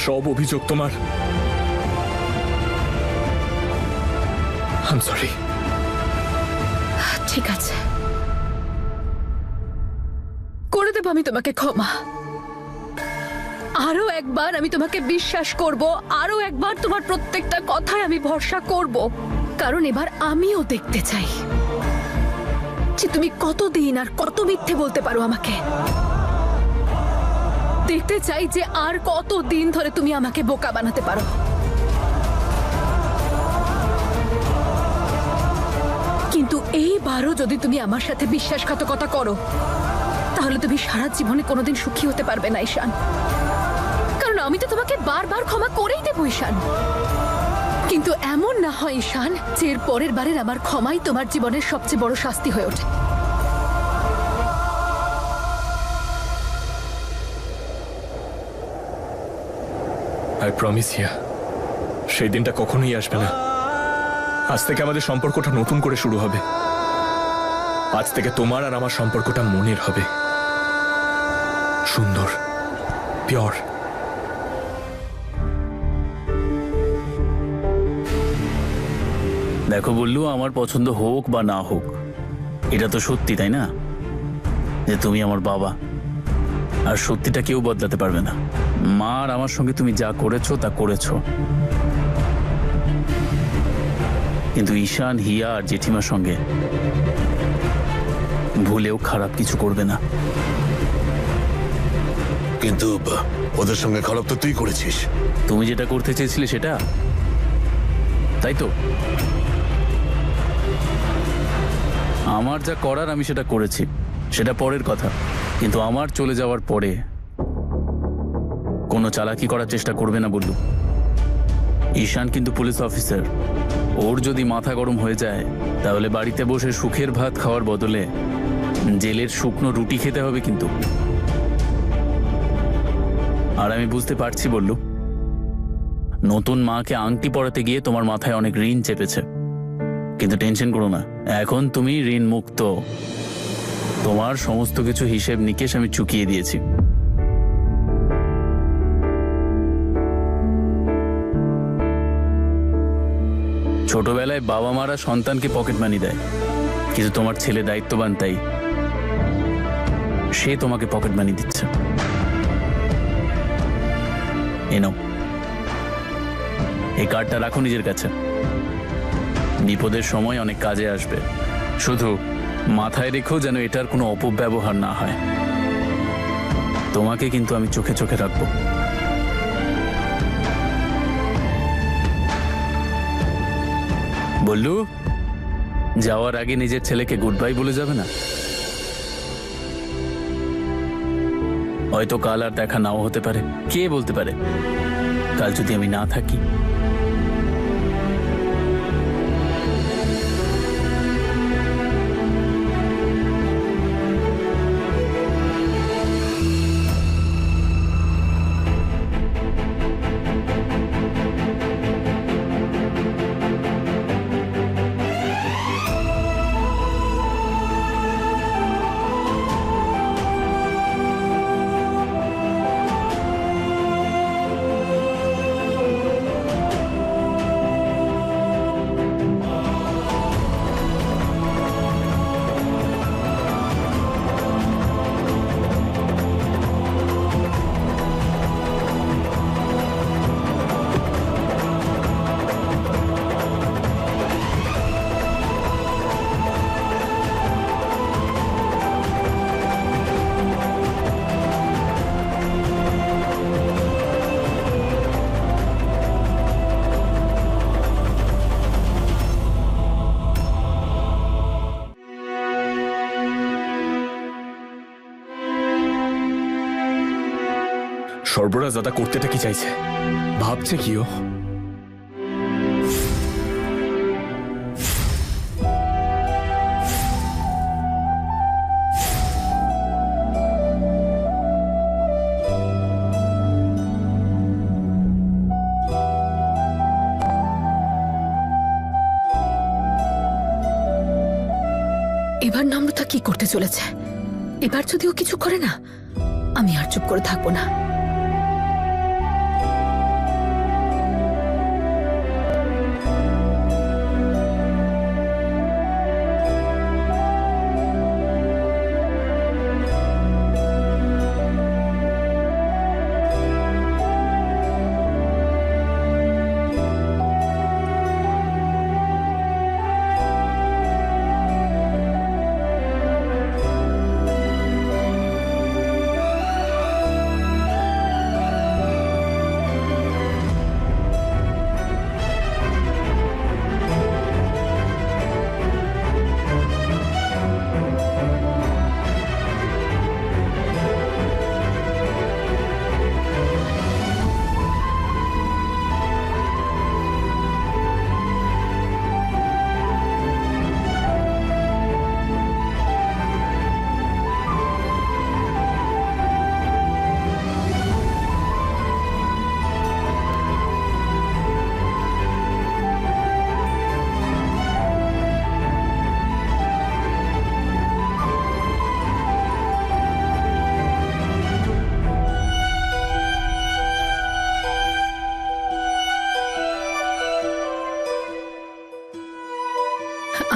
সব অভিযোগ তোমার। I am sorry. ঠিক আছে, করে দেব আমি তোমাকে ক্ষমা। আরো একবার আমি তোমাকে বিশ্বাস করব, আরো একবার তোমার প্রত্যেকটা কথায় আমি ভরসা করব, কারণ এবার আমিও দেখতে চাই যে তুমি কতদিন আর কত মিথ্যে বলতে পারো আমাকে। দেখতে চাই যে আর কতদিন ধরে তুমি আমাকে বোকা বানাতে পারো। কিন্তু এইবারও যদি তুমি আমার সাথে বিশ্বাসঘাতকতা করো, তাহলে তুমি সারা জীবনে কোনোদিন সুখী হতে পারবে না ঈশান। কারণ আমি তো তোমাকে বারবার ক্ষমা করেই দেবো ঈশান। কিন্তু এমন না হয় ঈশান যে এর পরের বারের আমার ক্ষমাই তোমার জীবনের সবচেয়ে বড় শাস্তি হয়ে ওঠে। আই প্রমিস হিয়া, সেই দিনটা কখনোই আসবে না। আজ থেকে আমাদের সম্পর্কটা নতুন করে শুরু হবে। আজ থেকে তোমার আর আমার সম্পর্কটা মনের হবে, সুন্দর, পিওর। দেখো বললু, আমার পছন্দ হোক বা না হোক, এটা তো সত্যি, তাই না? যে তুমি আমার বাবা, আর সত্যিটা কেউ বদলাতে পারবে না। মা আর আমার সঙ্গে তুমি যা করেছো তা করেছো, কিন্তু ঈশান, হিয়া আর জেঠিমার সঙ্গে ভুলেও খারাপ কিছু করবে না। কিন্তু ওদের সঙ্গে খারাপ তো তুই করেছিস। তুমি যেটা করতে চেয়েছিলে সেটা, তাই তো? আমার যা করার আমি সেটা করেছি, সেটা পরের কথা। কিন্তু আমার চলে যাওয়ার পরে কোনো চালাকি করার চেষ্টা করবে না বললু। ঈশান কিন্তু পুলিশ অফিসার, ওর যদি মাথা গরম হয়ে যায় তাহলে বাড়িতে বসে সুখের ভাত খাওয়ার বদলে জেলের শুকনো রুটি খেতে হবে কিন্তু। আর আমি বুঝতে পারছি বললু, নতুন মাকে আংটি পরাতে গিয়ে তোমার মাথায় অনেক ঋণ চেপেছে, কিন্তু টেনশন করো না, এখন তুমি ঋণ মুক্ত। তোমার সমস্ত কিছু হিসেব নিকেশ আমি চুকিয়ে দিয়েছি। ছোটবেলায় বাবা মারা সন্তানকে পকেট মানি দেয়, কিন্তু তোমার ছেলে দায়িত্ববান, তাই সে তোমাকে পকেট মানি দিচ্ছে। এনো, এই কার্ডটা রাখো নিজের কাছে, বিপদের সময় অনেক কাজে আসবে। শুধু মাথায় রেখো যেন এটার কোনো অপব্যবহার না হয়। তোমাকে কিন্তু আমি চোখে চোখে রাখবো। বললু, যাওয়ার আগে নিজের ছেলেকে গুড বাই বলে যাবে না? হয়তো কাল আর দেখা নাও হতে পারে, কে বলতে পারে কাল যদি আমি না থাকি। সর্বরাজ দাদা করতেটা কি চাইছে, ভাবছে কি ও? এবার নম্রতা কি করতে চলেছে? এবার যদি ও কিছু করে না, আমি আর চুপ করে থাকবো না।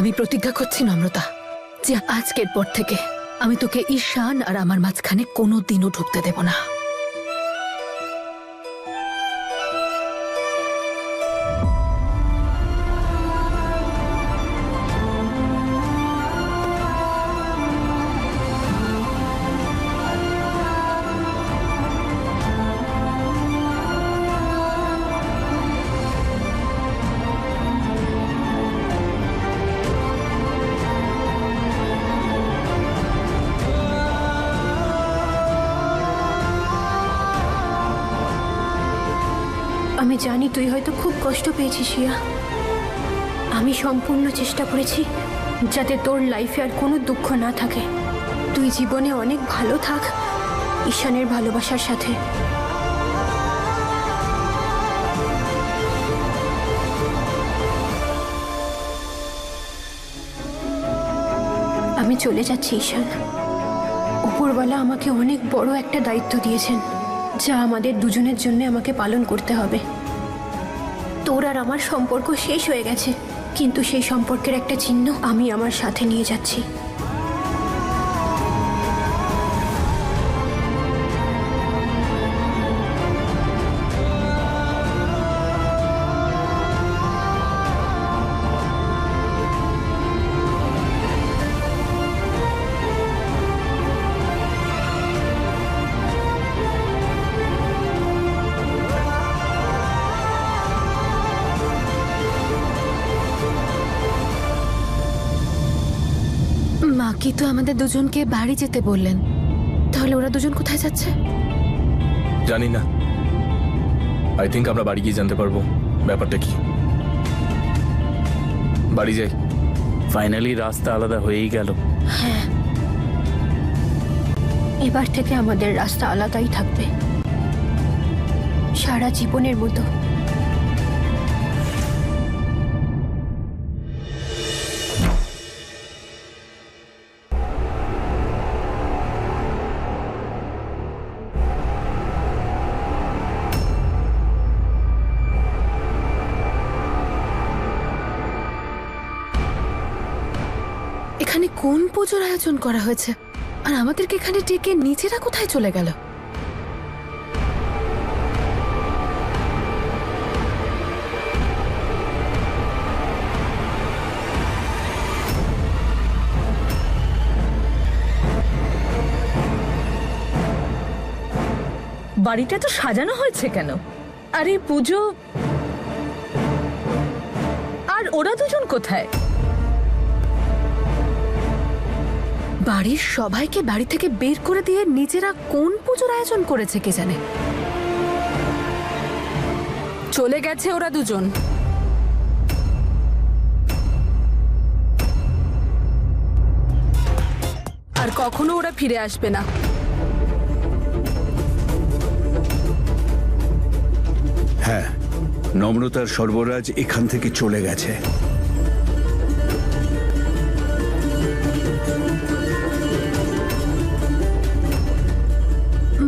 আমি প্রতিজ্ঞা করছি নম্রতা যে আজকের পর থেকে আমি তোকে ঈশান আর আমার মাঝখানে কোনোদিনও ঢুকতে দেব না। আমি জানি তুই হয়তো খুব কষ্ট পেয়েছিস রিয়া। আমি সম্পূর্ণ চেষ্টা করেছি যাতে তোর লাইফে আর কোনো দুঃখ না থাকে। তুই জীবনে অনেক ভালো থাক ঈশানের ভালোবাসার সাথে। আমি চলে যাচ্ছি ঈশান। উপরওয়ালা আমাকে অনেক বড় একটা দায়িত্ব দিয়েছেন, যা আমাদের দুজনের জন্য আমাকে পালন করতে হবে। তোর আর আমার সম্পর্ক শেষ হয়ে গেছে, কিন্তু সেই সম্পর্কের একটা চিহ্ন আমি আমার সাথে নিয়ে যাচ্ছি। মা কি তো আমাদের দুজনকে বাড়ি যেতে বললেন, তাহলে ওরা দুজন কোথায় যাচ্ছে? জানি না, আই থিঙ্ক আমরা বাড়ি গিয়ে জানতে পারবো ব্যাপারটা কি। বাড়ি যাই। ফাইনালি রাস্তা আলাদা হয়েই গেল। হ্যাঁ, এবার থেকে আমাদের রাস্তা আলাদাই থাকবে, সারা জীবনের মতো। এখানে কোন পুজোর আয়োজন করা হয়েছে, আর আমাদেরকে এখানে ডেকে নিজেরা কোথায় চলে গেল? বাড়িটা তো সাজানো হয়েছে কেন? আরে পুজো, আর ওরা দুজন কোথায়? বাড়ির সবাইকে বাড়ি থেকে বের করে দিয়ে নিজেরা কোন পুজোর আয়োজন করেছে কে জানে। চলে গেছে ওরা দুজন। আর কখনো ওরা ফিরে আসবে না। হ্যাঁ, নম্রতার সর্বরাজ এখান থেকে চলে গেছে।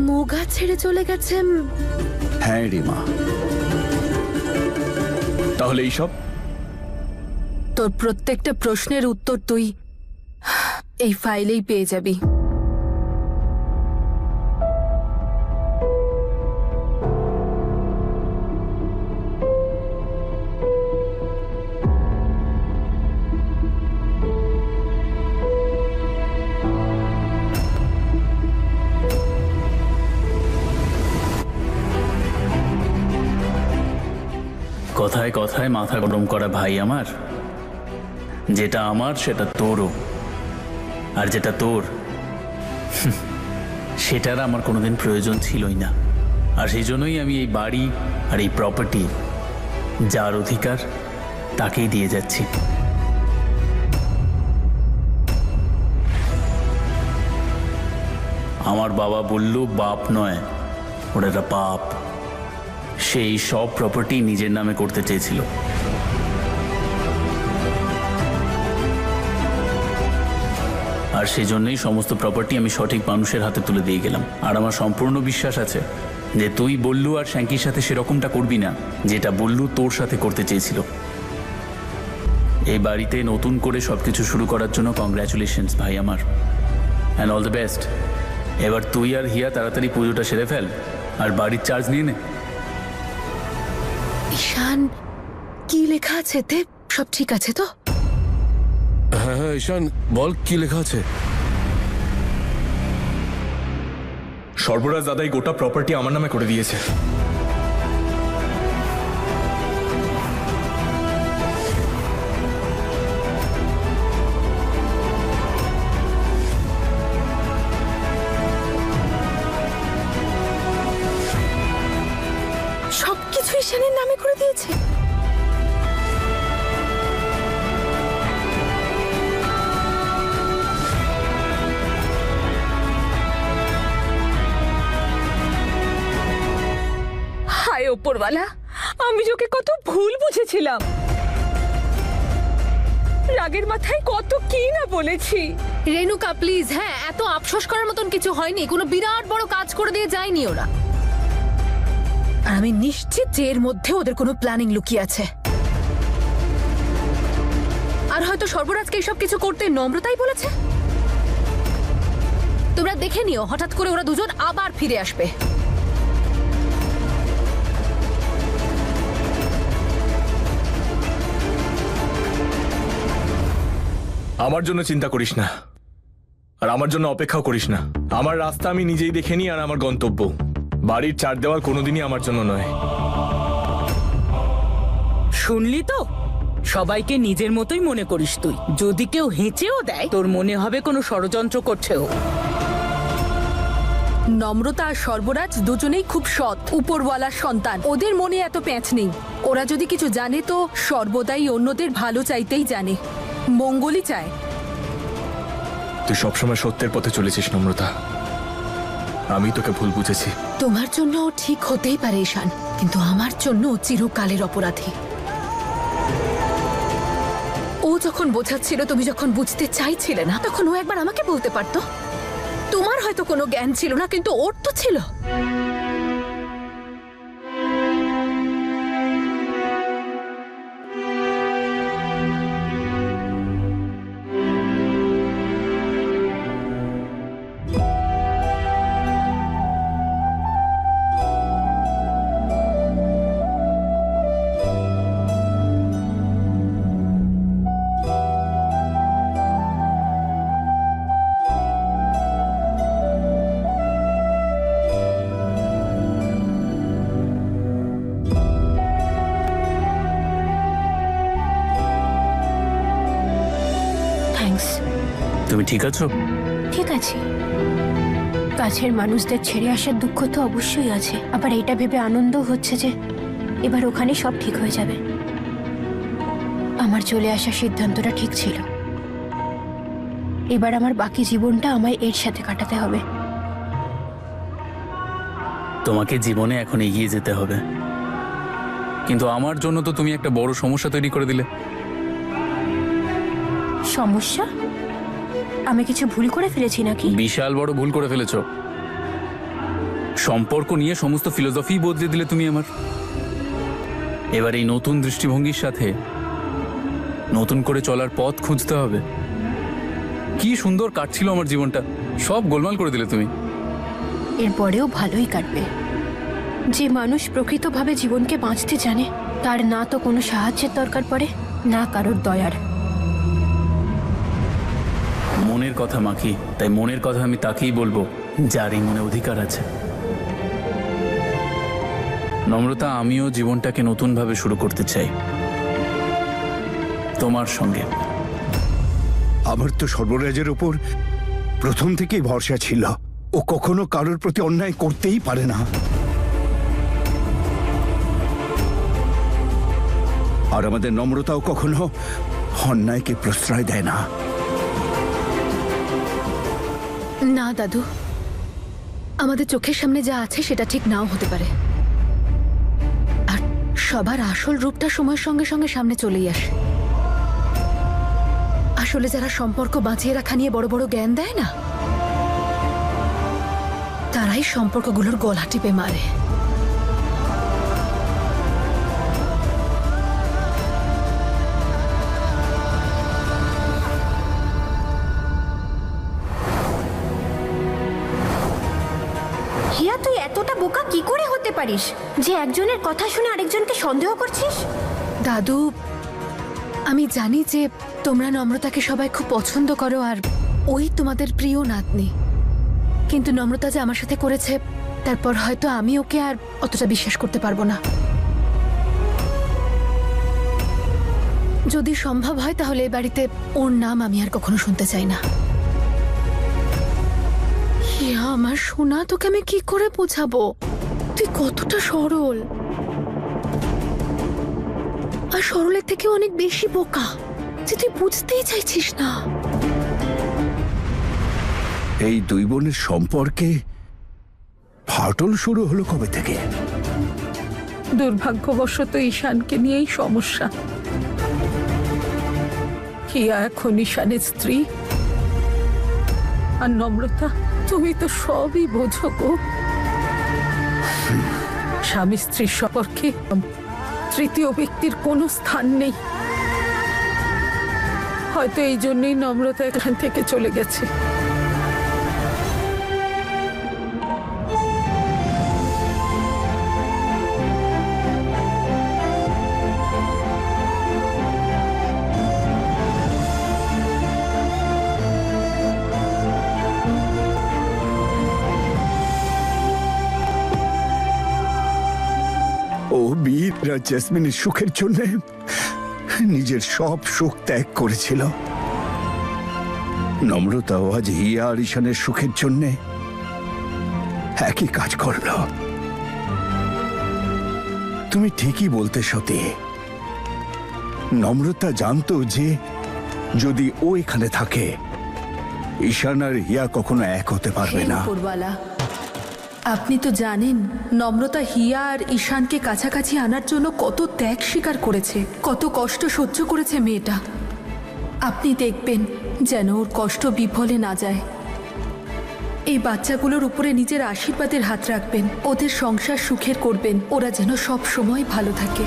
মোগা ছেড়ে চলে গেছে। হ্যাঁ রিমা। তাহলে এইসব তোর প্রত্যেকটা প্রশ্নের উত্তর তুই এই ফাইলেই পেয়ে যাবি। কথায় কথায় মাথা গরম করা ভাই আমার। যেটা আমার সেটা তোরও, আর যেটা তোর সেটার আমার কোনোদিন প্রয়োজন ছিলই না। আর সেই জন্যই আমি এই বাড়ি আর এই প্রপার্টি যার অধিকার তাকেই দিয়ে যাচ্ছি। আমার বাবা বলল বাপ নয়, ওটা একটা পাপ। সেই সব প্রপার্টি নিজের নামে করতে চেয়েছিল। আর সেজন্যই সমস্ত প্রপার্টি আমি সঠিক মানুষের হাতে তুলে দিয়ে গেলাম। আর আমার সম্পূর্ণ বিশ্বাস আছে যে তুই বললু আর শ্যাঙ্কির সাথে সেরকমটা করবি না যেটা বললু তোর সাথে করতে চেয়েছিল। এই বাড়িতে নতুন করে সবকিছু শুরু করার জন্য কংগ্রাচুলেশনস ভাই আমার, অ্যান্ড অল দ্য বেস্ট। এবার তুই আর হিয়া তাড়াতাড়ি পুজোটা সেরে ফেল আর বাড়ির চার্জ নিয়ে নে। ঈশান, কি লেখা আছে এতে? সব ঠিক আছে তো? হ্যাঁ হ্যাঁ ঈশান, বল কি লেখা আছে। সর্বরাজ দাদাই গোটা প্রপার্টি আমার নামে করে দিয়েছে। সবকিছু ঈশানের নামে করে দিয়েছে? হায় ওপরওয়ালা, আমি ওকে কত ভুল বুঝেছিলাম। রাগের মাথায় কত কি না বলেছি। রেণুকা প্লিজ, হ্যাঁ, এত আফসোস করার মতন কিছু হয়নি। কোনো বিরাট বড় কাজ করে দিয়ে যায়নি ওরা। আর আমি নিশ্চিত যে এর মধ্যে ওদের কোনো প্ল্যানিং লুকিয়ে আছে। আর হয়তো সর্বরাজকে এসব কিছু করতে নম্রতাই বলেছে। তোমরা দেখে নিও, হঠাৎ করে ওরা দুজন আবার ফিরে আসবে। আমার জন্য চিন্তা করিস না, আর আমার জন্য অপেক্ষাও করিস না। আমার রাস্তা আমি নিজেই দেখে নিই, আর আমার গন্তব্য বাড়ির চার দেওয়াল কোনোদিনই আমার জন্য নয়। শুনলি তো, সবাইকে নিজের মতোই মনে করিস তুই। যদি কেউ হেঁচেও দেয়, তোর মনে হবে কোনো ষড়যন্ত্র করছে ও। নম্রতা আর সর্বরাজ দুজনেই খুব সৎ, উপরওয়ালার সন্তান। ওদের মনে এত প্যাঁচ নেই। ওরা যদি কিছু জানে তো সর্বদাই অন্যদের ভালো চাইতেই জানে, মঙ্গলই চায়। তুই সবসময় সত্যের পথে চলেছিস নম্রতা, আমি তোকে ভুল বুঝেছি। তোমার জন্য ও ঠিক হতেই পারে ঈশান, কিন্তু আমার জন্য ও চিরকালের অপরাধী। ও যখন বোঝাচ্ছিল, তুমি যখন বুঝতে চাইছিলে না, তখন ও একবার আমাকে বলতে পারতো। তোমার হয়তো কোনো জ্ঞান ছিল না, কিন্তু ওর তো ছিল। থ্যাঙ্কস। তুমি ঠিক আছো? ঠিক আছে। কাছের মানুষদের ছেড়ে আসার দুঃখ তো অবশ্যই আছে, আবার এটা ভেবে আনন্দ হচ্ছে যে এবার ওখানে সব ঠিক হয়ে যাবে। আমার চলে আসার সিদ্ধান্তটা ঠিক ছিল। এবার আমার বাকি জীবনটা আমায় এর সাথে কাটাতে হবে। তোমাকে জীবনে এখন এগিয়ে যেতে হবে, কিন্তু আমার জন্য তো তুমি একটা বড় সমস্যা তৈরি করে দিলে। সমস্যা? আমি কিছু ভুল করে ফেলেছি নাকি? বিশাল বড় ভুল করে ফেলেছো। সম্পর্ক নিয়ে সমস্ত ফিলোসফি বদলে দিলে তুমি আমার। এবার এই নতুন দৃষ্টিভঙ্গির সাথে নতুন করে চলার পথ খুঁজতে হবে। কি সুন্দর কাটছিল আমার জীবনটা, সব গোলমাল করে দিলে তুমি। এরপরেও ভালোই কাটবে। যে মানুষ প্রকৃতভাবে জীবনকে বাঁচতে জানে, তার না তো কোনো সাহায্যের দরকার পড়ে, না কারোর দয়ার। মনের কথা মাখি, তাই মনের কথা আমি তাকেই বলবো যার এই মনে অধিকার আছে। নম্রতা, আমিও জীবনটাকে নতুনভাবে শুরু করতে চাই তোমার সঙ্গে। আমার তো সর্বরাজের ওপর প্রথম থেকেই ভরসা ছিল। ও কখনো কারোর প্রতি অন্যায় করতেই পারে না। আর আমাদের নম্রতাও কখনো অন্যায়কে প্রশ্রয় দেয় না। না দাদু, আমাদের চোখের সামনে যা আছে সেটা ঠিক নাও হতে পারে, আর সবার আসল রূপটা সময়ের সঙ্গে সঙ্গে সামনে চলেই আসে। আসলে যারা সম্পর্ক বাঁচিয়ে রাখা নিয়ে বড় বড় জ্ঞান দেয় না, তারাই সম্পর্কগুলোর গলা টিপে মারে। বোকা কি করে হতে পারিস যে একজনের কথা শুনে আরেকজনকে সন্দেহ করছিস? দাদু, আমি জানি যে তোমরা নম্রতাকে সবাই খুব পছন্দ করো আর ওই তোমাদের প্রিয় নাতনি, কিন্তু নম্রতা যে আমার সাথে করেছে তারপর হয়তো আমি ওকে আর অতটা বিশ্বাস করতে পারবো না। যদি সম্ভব হয় তাহলে এই বাড়িতে ওর নাম আমি আর কখনো শুনতে চাই না। হিয়া আমার সোনা, তোকে আমি কি করে বোঝাবো তুই কতটা সরল, আর সরলের থেকে অনেক বেশি বোকা যে তুই বুঝতেই চাইছিস না। এই দুই বোনের সম্পর্কে ফাটল শুরু হলো কবে থেকে? দুর্ভাগ্যবশত ঈশানকে নিয়েই সমস্যা। হিয়া এখন ঈশানের স্ত্রী, আর নম্রতা তুমি তো সবই বোঝো গো। স্বামী স্ত্রীর সম্পর্কে তৃতীয় ব্যক্তির কোনো স্থান নেই। হয়তো এই জন্যই নম্রতা এখান থেকে চলে গেছে। ও বীর আর জেসমিনের সুখের জন্য নিজের সব সুখ ত্যাগ করেছিল। নম্রতাও আজ হিয়া আর ঈশানের সুখের জন্য একই কাজ করল। তুমি ঠিকই বলতে সতী, নম্রতা জানতো যে যদি ও এখানে থাকে ঈশান আর হিয়া কখনো এক হতে পারবে না। উপরওয়ালা, আপনি তো জানেন নম্রতা হিয়া আর ঈশানকে কাছাকাছি আনার জন্য কত ত্যাগ স্বীকার করেছে, কত কষ্ট সহ্য করেছে মেয়েটা। আপনি দেখবেন যেন ওর কষ্ট বিফলে না যায়। এই বাচ্চাগুলোর উপরে নিজের আশীর্বাদের হাত রাখবেন, ওদের সংসার সুখের করবেন, ওরা যেন সব সময় ভালো থাকে।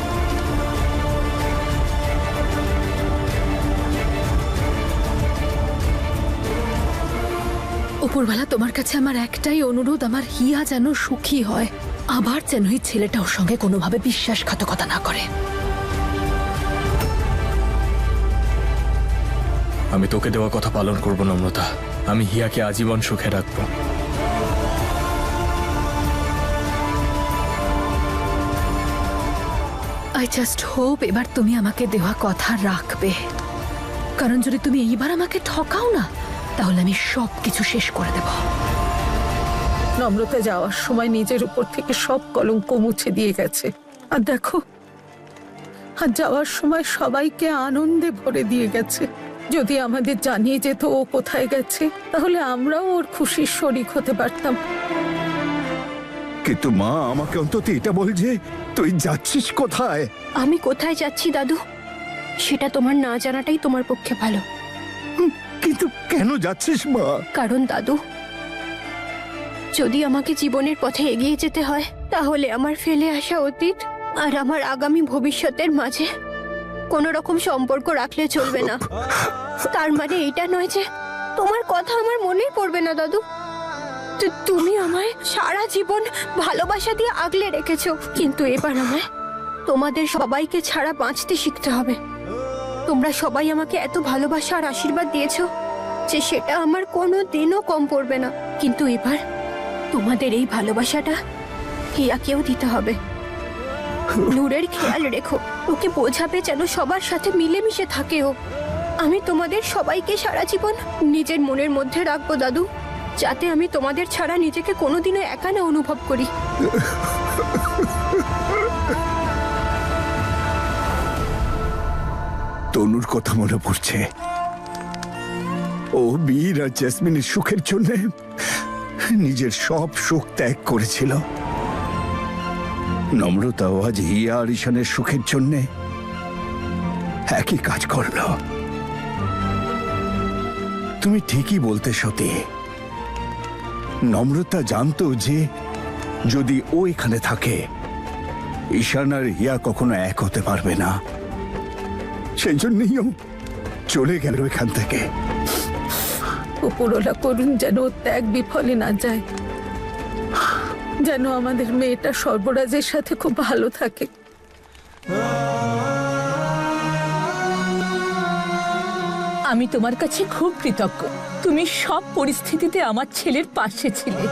উপরওয়ালা, তোমার কাছে আমার একটাই অনুরোধ, আমার হিয়া যেন সুখী হয়, আবার যেন এই ছেলেটা ওর সঙ্গে কোনোভাবে বিশ্বাসঘাতকতা না করে। আমি তোকে দেওয়া কথা পালন করব নম্রতা। আমি হিয়াকে আজীবন সুখে রাখবো। আই জাস্ট হোপ এবার তুমি আমাকে দেওয়া কথা রাখবে, কারণ যদি তুমি এইবার আমাকে ঠকাও না তাহলে আমি সব কিছু শেষ করে দেব। নম্রতা যাওয়ার সময় নিজের উপর থেকে সব কলঙ্ক মুছে দিয়ে গেছে, আর দেখো আর যাওয়ার সময় সবাইকে আনন্দে ভরে দিয়ে গেছে। যদি আমাদের জানিয়ে যেত ও কোথায় গেছে তাহলে আমরাও ওর খুশির শরিক হতে পারতাম। কিন্তু মা, আমাকে অন্তত এটা বল যে তুই যাচ্ছিস কোথায়? আমি কোথায় যাচ্ছি দাদু সেটা তোমার না জানাটাই তোমার পক্ষে ভালো। কিন্তু কেন যাচ্ছিস মা? কারণ দাদু, যদি আমাকে জীবনের পথে এগিয়ে যেতে হয় তাহলে আমার ফেলে আসা অতীত আর আমার আগামী ভবিষ্যতের মাঝে কোনো রকম সম্পর্ক রাখলে চলবে না। তার মানে এটা নয় যে তোমার কথা আমার মনেই পড়বে না দাদু। তুমি আমায় সারা জীবন ভালোবাসা দিয়ে আগলে রেখেছো, কিন্তু এবার আমায় তোমাদের সবাইকে ছাড়া বাঁচতে শিখতে হবে। তোমরা সবাই আমাকে এত ভালোবাসা আর আশীর্বাদ দিয়েছো যে সেটা আমার কোনো দিনও কম পড়বে না, কিন্তু এবার তোমাদের এই ভালোবাসাটা হিয়াকেও দিতে হবে। নূরের খেয়াল রেখো, ওকে বোঝাবে যেন সবার সাথে মিলেমিশে থাকে ও। আমি তোমাদের সবাইকে সারা জীবন নিজের মনের মধ্যে রাখবো দাদু, যাতে আমি তোমাদের ছাড়া নিজেকে কোনোদিনও একা না অনুভব করি। তনুর কথা মনে পড়ছে। ও বীর আর জেসমিনের সুখের জন্য নিজের সব সুখ ত্যাগ করেছিল। নম্রতাও আজ হিয়া আর ঈশানের সুখের জন্য একই কাজ করল। তুমি ঠিকই বলতে সতী, নম্রতা জানতো যে যদি ও এখানে থাকে ঈশান আর হিয়া কখনো এক হতে পারবে না। সেই জন্যই ও চলে গেল এখান থেকে। উপরওয়ালা করুন যেন ওর ত্যাগ বিফলে না যায়। যেন আমাদের মেয়েটা সর্বরাজের সাথে খুব ভালো থাকে। আমি তোমার কাছে খুব কৃতজ্ঞ। তুমি সব পরিস্থিতিতে আমার ছেলের পাশে ছিলে।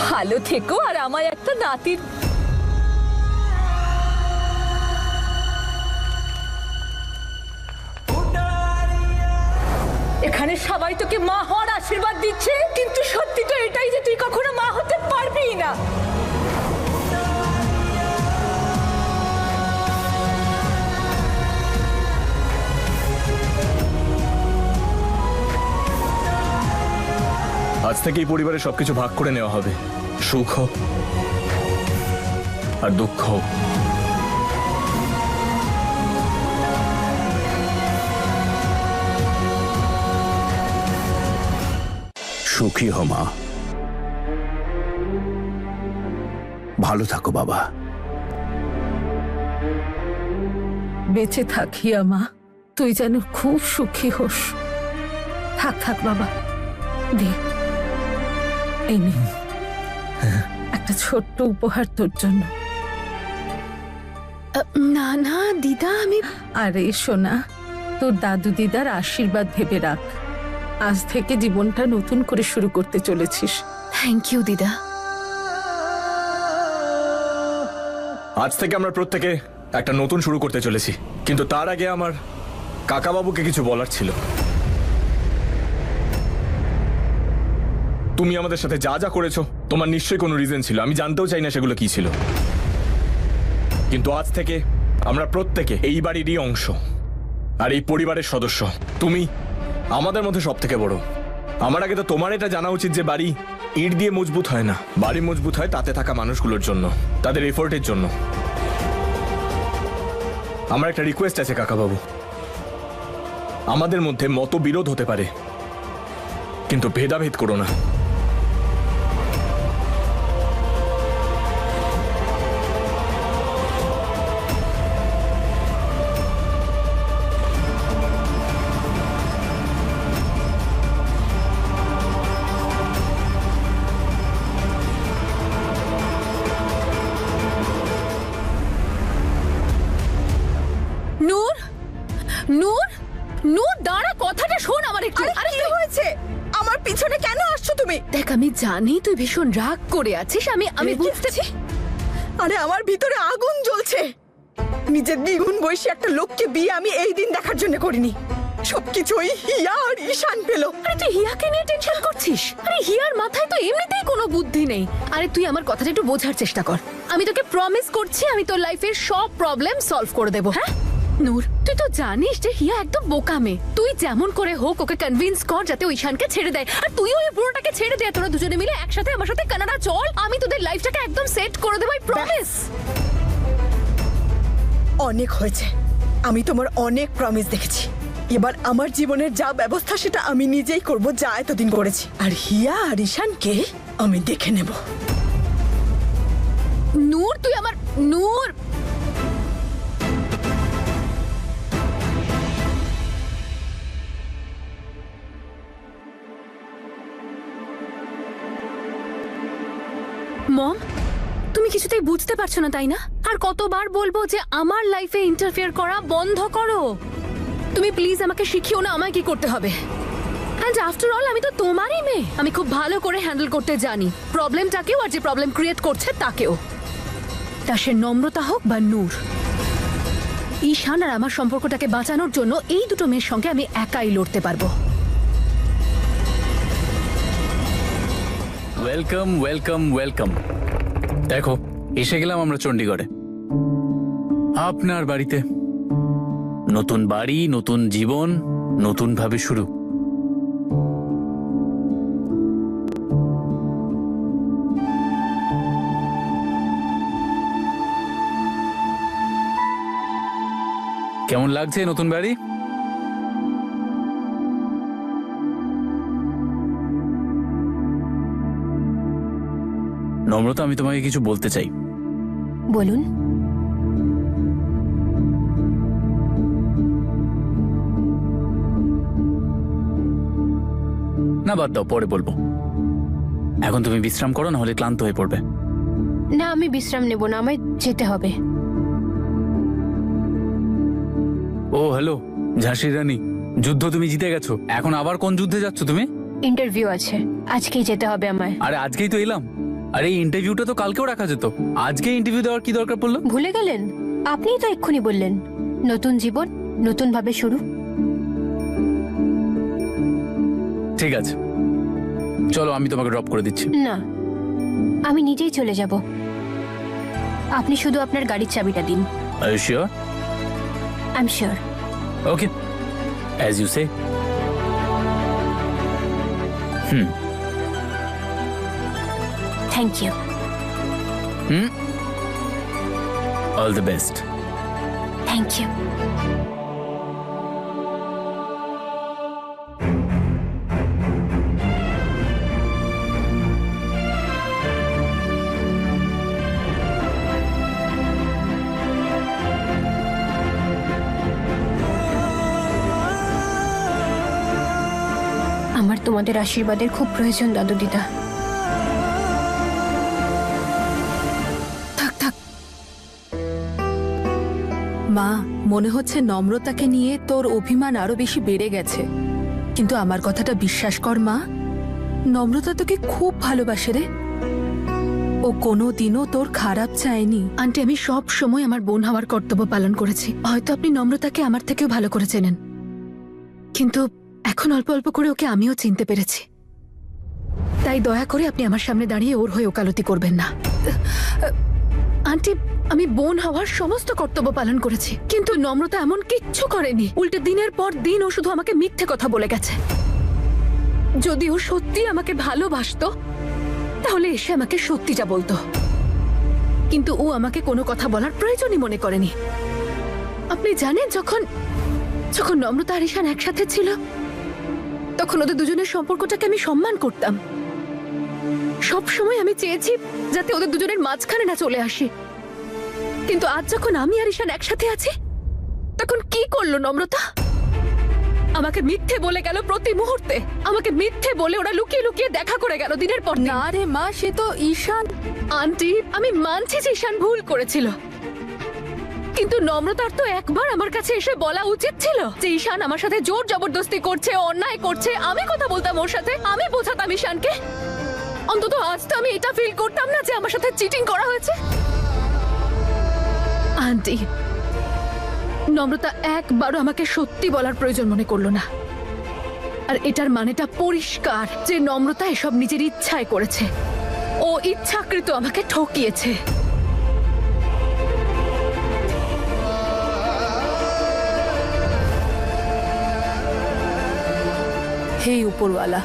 ভালো থেকো আর আমার একটা নাতির। এখানে সবাই তোকে মা হওয়ার আশীর্বাদ দিচ্ছে, কিন্তু সত্যি তো এটাই যে তুই কখনো মা হতে পারবি না। আজ থেকে এই পরিবারের সবকিছু ভাগ করে নেওয়া হবে, সুখ হোক আর দুঃখ হোক। সুখী হো মা, ভালো থাকো বাবা। বেঁচে থাক হিয়া মা, তুই যেন খুব সুখী হোস। থাক থাক বাবা, দে এই নে, একটা ছোট্ট উপহার তোর জন্য। না না দিদা, আমি আরে সোনা, তোর দাদু দিদার আশীর্বাদ ভেবে রাখ। আজ থেকে জীবনটা নতুন করে শুরু করতে চলেছিস। থ্যাংক ইউ দিদা। আজ থেকে আমরা প্রত্যেকে একটা নতুন শুরু করতে চলেছি, কিন্তু তার আগে আমার কাকাবাবুকে কিছু বলার ছিল। তুমি আমাদের সাথে যা যা করেছো, তোমার নিশ্চয়ই কোনো রিজন ছিল। আমি জানতেও চাই না সেগুলো কি ছিল, কিন্তু আজ থেকে আমরা প্রত্যেকে এই বাড়িরই অংশ আর এই পরিবারের সদস্য। তুমি আমাদের মধ্যে সব থেকে বড়। আমার আগে তো তোমার এটা জানা উচিত যে বাড়ি ইট দিয়ে মজবুত হয় না, বাড়ি মজবুত হয় তাতে থাকা মানুষগুলোর জন্য, তাদের এফোর্টের জন্য। আমার একটা রিকোয়েস্ট আছে কাকাবাবু, আমাদের মধ্যে মতবিরোধ হতে পারে, কিন্তু ভেদাভেদ করো না। নূর, নূর, নূর দাঁড়া, কথাটা শোন আমার একটু। আরে কি হয়েছে? আমার পিছনে কেন আসছো তুমি? দেখ, আমি জানি তুই ভীষণ রাগ করে আছিস, আমি বুঝতে। আরে আমার ভিতরে আগুন জ্বলছে। নিজের দ্বিগুণ বয়সী একটা লোককে বিয়ে আমি এই দিন দেখার জন্য করিনি। সবকিছু ওই হিয়া আর ঈশান পেল। আরে তুই হিয়াকে নিয়ে টেনশন করছিস? আরে হিয়ার মাথায় তো এমনিতেই কোনো বুদ্ধি নেই। আরে তুই আমার কথাটা একটু বোঝার চেষ্টা কর। আমি তোকে প্রমিস করছি আমি তোর লাইফের সব প্রবলেম সলভ করে দেবো। হ্যাঁ নূর, তুই তো জানিস যে হিয়া একদম বোকা মেয়ে। তুই যেমন করে হোক ওকে কনভিন্স কর যাতে ওই ঈশানকে ছেড়ে দেয়, আর তুইও ওই বুড়োটাকে ছেড়ে দে। তোরা দুজনে মিলে একসাথে আমার সাথে কানাডা চল, আমি তোদের লাইফটাকে একদম সেট করে দেবো, আই প্রমিস। অনেক হয়েছে, আমি তোমার অনেক প্রমিস দেখেছি। এবার আমার জীবনের যা ব্যবস্থা সেটা আমি নিজেই করব, যা এতদিন করেছি। আর হিয়া আর ঈশানকে আমি দেখে নেব। নূর, তুই আমার নূর। মম, তুমি কিছুতেই বুঝতে পারছো না তাই না? আর কতবার বলবো যে আমার লাইফে ইন্টারফেয়ার করা বন্ধ করো। তুমি প্লিজ আমাকে শিখিও না আমায় কি করতে হবে। এন্ড আফটার অল আমি তো তোমারই মেয়ে, আমি খুব ভালো করে হ্যান্ডেল করতে জানি প্রবলেমটাকেও আর যে প্রবলেম ক্রিয়েট করছে তাকেও। তা সে নম্রতা হোক বা নূর। ঈশান আর আমার সম্পর্কটাকে বাঁচানোর জন্য এই দুটো মেয়ের সঙ্গে আমি একাই লড়তে পারবো। Welcome welcome welcome. দেখো, এসে গেলাম আমরা চণ্ডীগড়ে, আপনার বাড়িতে। নতুন বাড়ি, নতুন জীবন, নতুন ভাবে শুরু। কেমন লাগছে নতুন বাড়ি? নম্রতা, আমি তোমাকে কিছু বলতে চাই। বলুন। না বাদ দাও, পরে বলবো। এখন তুমি বিশ্রাম করো, না হলে ক্লান্ত হয়ে পড়বে। না, আমি বিশ্রাম নেব না, আমায় যেতে হবে। ও হ্যালো ঝাঁসির রানী, যুদ্ধ তুমি জিতে গেছো, এখন আবার কোন যুদ্ধে যাচ্ছ তুমি? ইন্টারভিউ আছে, আজকেই যেতে হবে আমায়। আরে আজকেই তো এলাম। আরে এই ইন্টারভিউটা তো কালকেও রাখা যেত, আজকে ইন্টারভিউ দেওয়ার কি দরকার পড়লো? ভুলে গেলেন? আপনিই তো এক্ষুনি বললেন নতুন জীবন নতুন ভাবে শুরু। ঠিক আছে চলো, আমি তোমাকে ড্রপ করে দিচ্ছি। না, আমি নিজেই চলে যাব। আপনি শুধু আপনার গাড়ির চাবিটা দিন। Are you sure? I am sure. Okay, as you say. Thank you. All the best. Thank you. আমার তোমাদের আশীর্বাদের খুব প্রয়োজন দাদু দিদা। থাক থাক মা, মনে হচ্ছে নম্রতাকে নিয়ে তোর অভিমান আরো বেশি বেড়ে গেছে। কিন্তু আমার কথাটা বিশ্বাস কর মা, নম্রতা তোকে খুব ভালোবাসে রে। ও কোনো দিনও তোর খারাপ চায়নি। আন্টি, আমি সব সময় আমার বোন হওয়ার কর্তব্য পালন করেছি। হয়তো আপনি নম্রতাকে আমার থেকেও ভালো করে চেনেন, কিন্তু এখন অল্প অল্প করে ওকে আমিও চিনতে পেরেছি। তাই দয়া করে আপনি আমার সামনে দাঁড়িয়ে ওর হয়ে ওকালতি করবেন না। আন্টি, আমি বোন হওয়ার সমস্ত কর্তব্য পালন করেছি, কিন্তু নম্রতা এমন কিচ্ছু করেনি। উল্টে দিনের পর দিন ও শুধু আমাকে মিথ্যে কথা বলে গেছে। যদি ও সত্যি আমাকে ভালোবাসতো তাহলে এসে আমাকে সত্যিটা বলতো, কিন্তু ও আমাকে কোনো কথা বলার প্রয়োজনই মনে করেনি। আপনি জানেন, যখন যখন নম্রতা আর ঈশান একসাথে ছিল তখন ওদের দুজনের সম্পর্কটাকে আমি সম্মান করতাম। সব সময় আমি চেয়েছি যাতে ওদের দুজনের মাঝখানে না চলে আসি, কিন্তু আজ যখন আমি আর ঈশান একসাথে আছি তখন কি করলো নম্রতা? আমাকে মিথ্যে বলে গেল প্রতি মুহূর্তে। আমাকে মিথ্যে বলে ওরা লুকিয়ে লুকিয়ে দেখা করে গেল দিনের পর দিন। না রে মা, সে তো ঈশান। আন্টি, আমি মানছি যে ঈশান ভুল করেছিল, কিন্তু নম্রতার তো একবার আমার কাছে এসে বলা উচিত ছিল যে ঈশান আমার সাথে জোর জবরদস্তি করছে, অন্যায় করছে। আমি কথা বলতাম ওর সাথে, আমি বোঝাতাম ঈশানকে। অন্তত আজ তো আমি এটা ফিল করতাম না যে আমার সাথে চিটিং করা হয়েছে। আন্টি, নম্রতা একবারও আমাকে সত্যি বলার প্রয়োজন মনে করলো না। আর এটার মানেটা পরিষ্কার যে নম্রতা এসব নিজের ইচ্ছায় করেছে। ও ইচ্ছাকৃত আমাকে ঠকিয়েছে। হে উপরওয়ালা,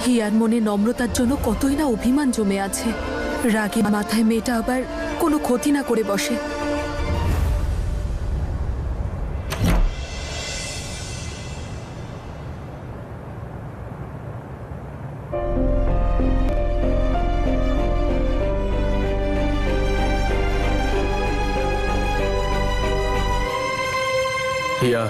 হিয়ার মনে নম্রতার জন্য কতই না অভিমান জমে আছে। রাগে মাথায় মেয়েটা আবার কোনো ক্ষতি না করে বসে। হিয়া,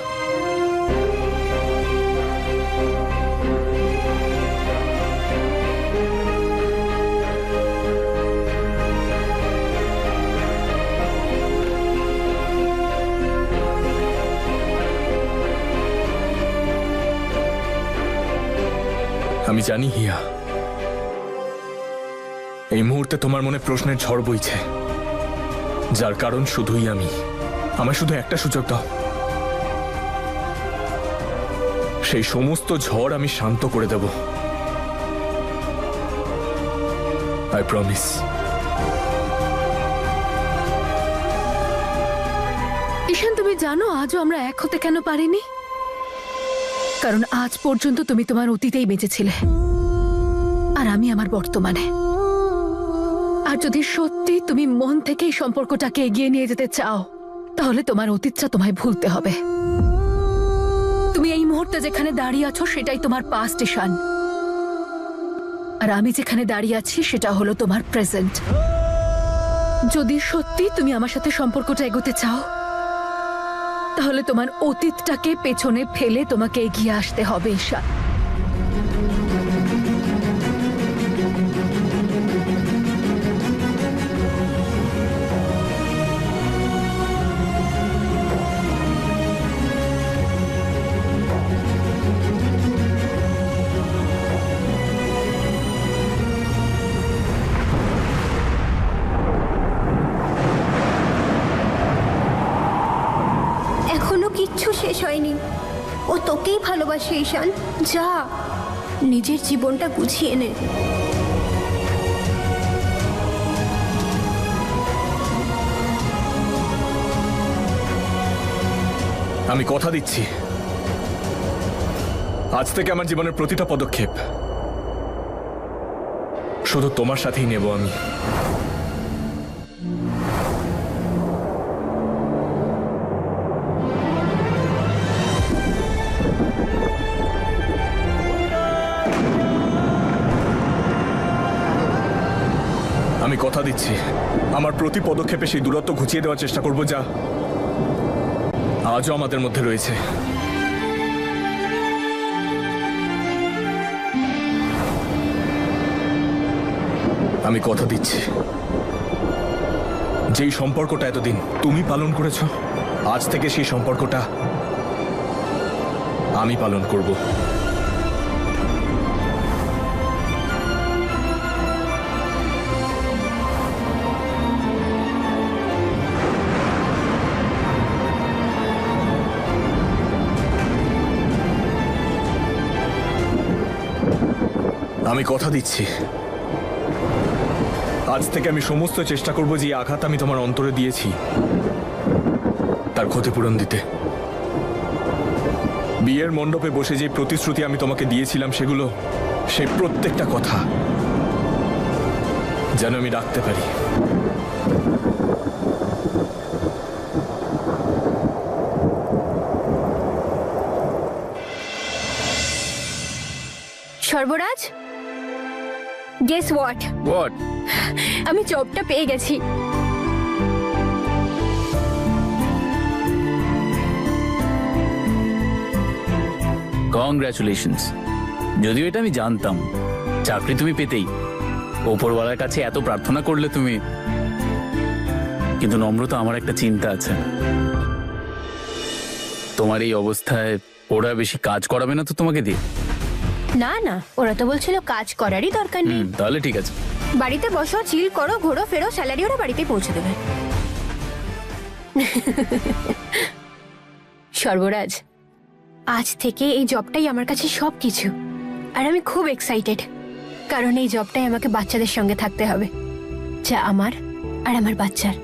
আমি জানি হিয়া, এই মুহূর্তে তোমার মনে প্রশ্নের ঝড় বইছে, যার কারণ শুধুই আমি। আমার শুধু একটা সুযোগ দাও, সেই সমস্ত ঝড় আমি শান্ত করে দেব। I promise. ঈশান, তুমি জানো আজও আমরা এক হতে কেন পারিনি? কারণ আজ পর্যন্ত তুমি তোমার অতীতেই বেঁচেছিলে আর আমি আমার বর্তমানে। আর যদি সত্যি তুমি মন থেকে এই সম্পর্কটাকে এগিয়ে নিয়ে যেতে চাও তাহলে তোমার অতীতটা তোমায় ভুলতে হবে। তুমি এই মুহূর্তে যেখানে দাঁড়িয়ে আছো সেটাই তোমার পাস্ট ঈশান, আর আমি যেখানে দাঁড়িয়ে আছি সেটা হলো তোমার প্রেজেন্ট। যদি সত্যি তুমি আমার সাথে সম্পর্কটা এগোতে চাও তাহলে তোমার অতীতটাকে পেছনে ফেলে তোমাকে এগিয়ে আসতে হবে ঈশান। ও তোকেই ভালোবাসে ঈশান। যা, নিজের জীবনটা গুছিয়ে নে। আমি কথা দিচ্ছি, আজ থেকে আমার জীবনের প্রতিটা পদক্ষেপ শুধু তোমার সাথেই নেব আমি। আমি কথা দিচ্ছি, আমার প্রতি পদক্ষেপে সেই দূরত্ব ঘুচিয়ে দেওয়ার চেষ্টা করব যা আজও আমাদের মধ্যে রয়েছে। আমি কথা দিচ্ছি, যেই সম্পর্কটা এতদিন তুমি পালন করেছো, আজ থেকে সেই সম্পর্কটা আমি পালন করব। আমি কথা দিচ্ছি, আজ থেকে আমি সমস্ত চেষ্টা করব যে আঘাত আমি তোমার অন্তরে দিয়েছি তার ক্ষতিপূরণ দিতে। বিয়ের মণ্ডপে বসে যে প্রতিশ্রুতি আমি তোমাকে দিয়েছিলাম সেগুলো, সেই প্রত্যেকটা কথা যেন আমি রাখতে পারি। সর্বরাজ, গেস হোয়াট? হোয়াট? আমি জবটা পেয়ে গেছি। কংগ্রাচুলেশনস। যদিও এটা আমি জানতাম, চাকরি তুমি পেতেই। ওপরওয়ালার কাছে এত প্রার্থনা করলে তুমি। কিন্তু নম্রতা, আমার একটা চিন্তা আছে। তোমার এই অবস্থায় ওরা বেশি কাজ করাবে না তো তোমাকে দিয়ে? না না, ওরা তো বলছিল কাজ করারই দরকার নেই। তাহলে ঠিক আছে, বাড়িতে বসো, চিল করো, ঘোরো ফেরো, স্যালারি ওরা বাড়িতেই পৌঁছে দেবে। সর্বরাজ, আজ থেকে এই জবটাই আমার কাছে সব কিছু। আর আমি খুব এক্সাইটেড, কারণ এই জবটাই আমাকে বাচ্চাদের সঙ্গে থাকতে হবে, যা আমার আর আমার বাচ্চার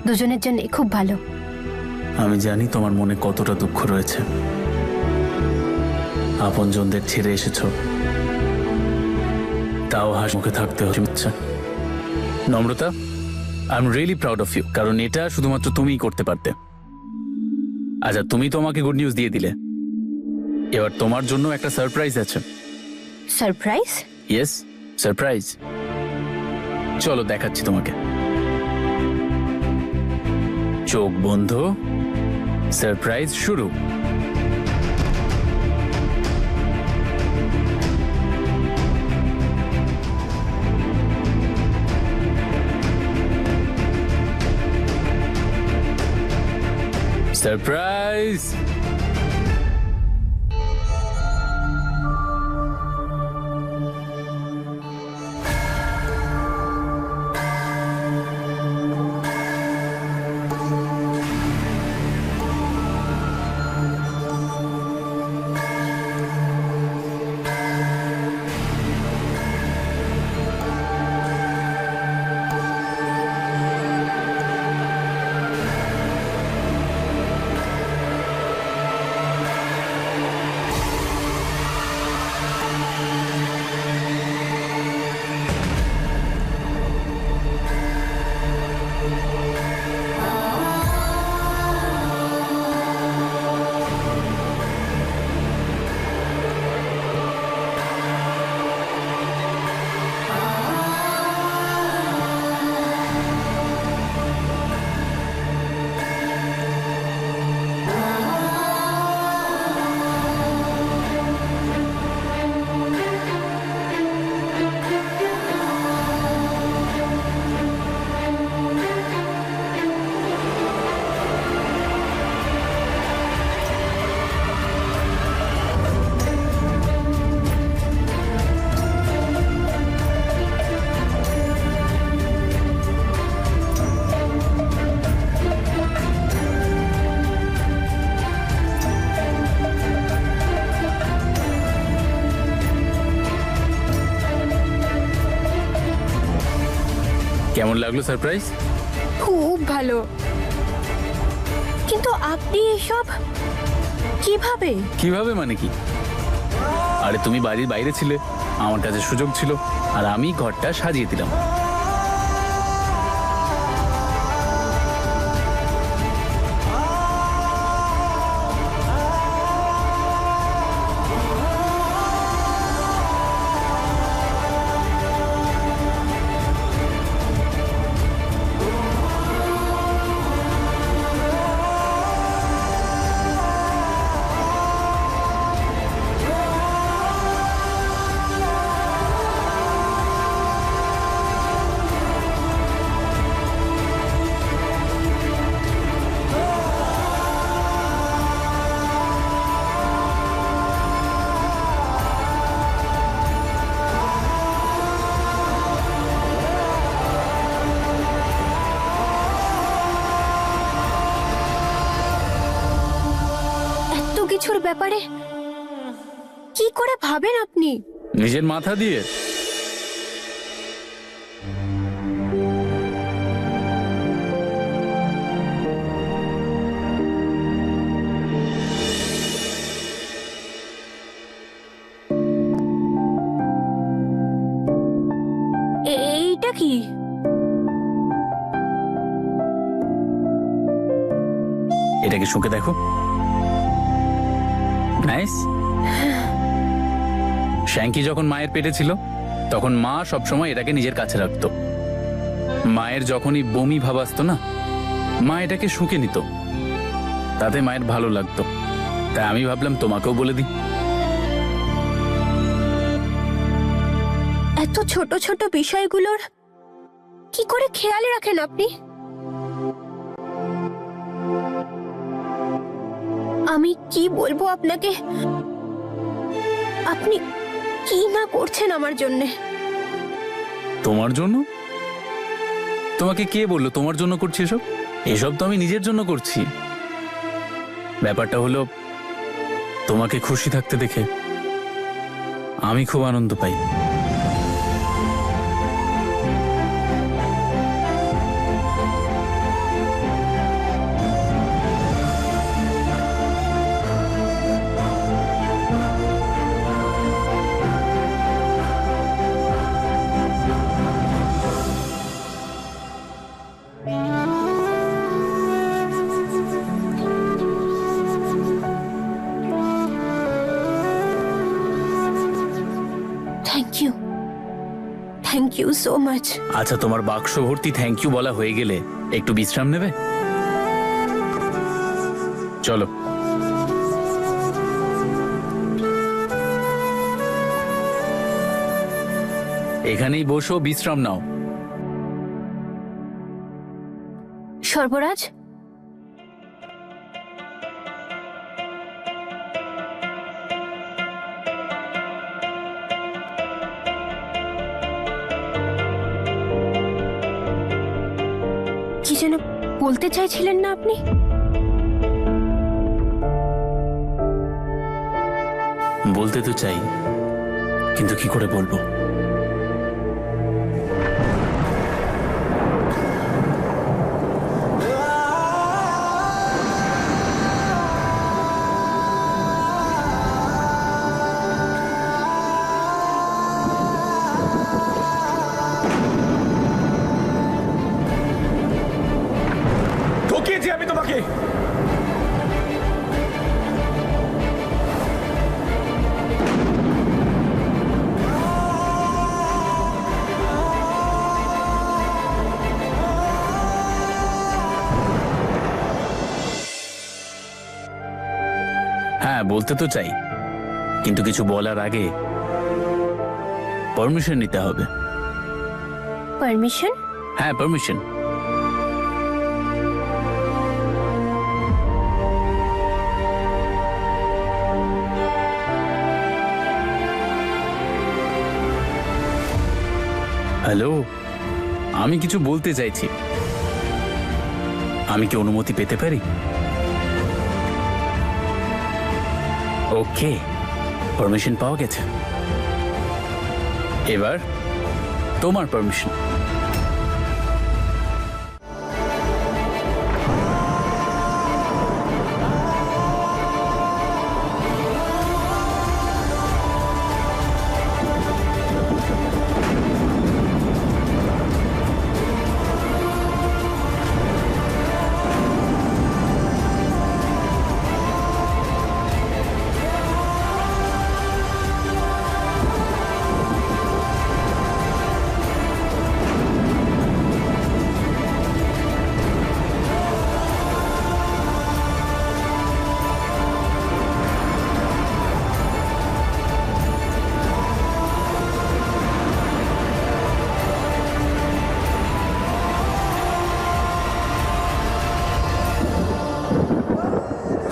দুজনের জন্য খুব ভালো। আমি জানি তোমার মনে কতটা দুঃখ রয়েছে। আপনজনদের ছেড়ে এসেছো, তাও হাসি মুখে থাকতে হচ্ছে। নম্রতা, I am really proud of you, কারণ এটা শুধুমাত্র তুমিই করতে পারতে। আচ্ছা, তুমি তো আমাকে গুড নিউজ দিয়ে দিলে, এবার তোমার জন্য একটা সারপ্রাইজ আছে। সারপ্রাইজ? Yes, surprise. চলো দেখাচ্ছি তোমাকে। চোখ বন্ধ, সারপ্রাইজ শুরু। সারপ্রাইজ! কেমন লাগলো সারপ্রাইজ? খুব ভালো, কিন্তু আপনি এসব কিভাবে? কিভাবে মানে কি? আরে তুমি বাড়ির বাইরে ছিলে, আমার কাছে সুযোগ ছিল, আর আমি ঘরটা সাজিয়ে দিলাম। এত কিছুর ব্যাপারে কি করে ভাবেন আপনি? নিজের মাথা দিয়ে। এইটা কি? এটাকে শুকে দেখো। নাইস। শ্যাঙ্কি যখন মায়ের পেটে ছিল তখন মা সবসময় এটাকে নিজের কাছে রাখতো। মায়ের যখনই বমি ভাব আসতো না, মা এটাকে শুকে নিত, তাতে মায়ের ভালো লাগতো। তাই আমি ভাবলাম তোমাকেও বলে দিই। এত ছোট ছোট বিষয়গুলোর কি করে খেয়াল রাখেন আপনি? আমি কি বলবো আপনাকে, আপনি কি না করছেন আমার জন্যে। তোমার জন্য? তোমাকে কে বললো তোমার জন্য করছি এসব? এসব তো আমি নিজের জন্য করছি। ব্যাপারটা হলো, তোমাকে খুশি থাকতে দেখে আমি খুব আনন্দ পাই। Thank you so much. আচ্ছা, তোমার বাক্স ভর্তি থ্যাংক ইউ বলা হয়ে গেলে একটু বিশ্রাম নেবে? চলো। এখানেই বসো, বিশ্রাম নাও। সর্বরাজ, কি যেন বলতে চাইছিলেন না আপনি? বলতে তো চাই, কিন্তু কি করে বলবো? ঠকিয়েছি আমি তোমাকে। হ্যাঁ, বলতে তো চাই, কিন্তু কিছু বলার আগে পারমিশন নিতে হবে। পারমিশন? হ্যাঁ, পারমিশন। হ্যালো, আমি কিছু বলতে চাইছি। আমি কি অনুমতি পেতে পারি? ওকে, পারমিশন পাওয়া গেছে। এবার তোমার পারমিশন।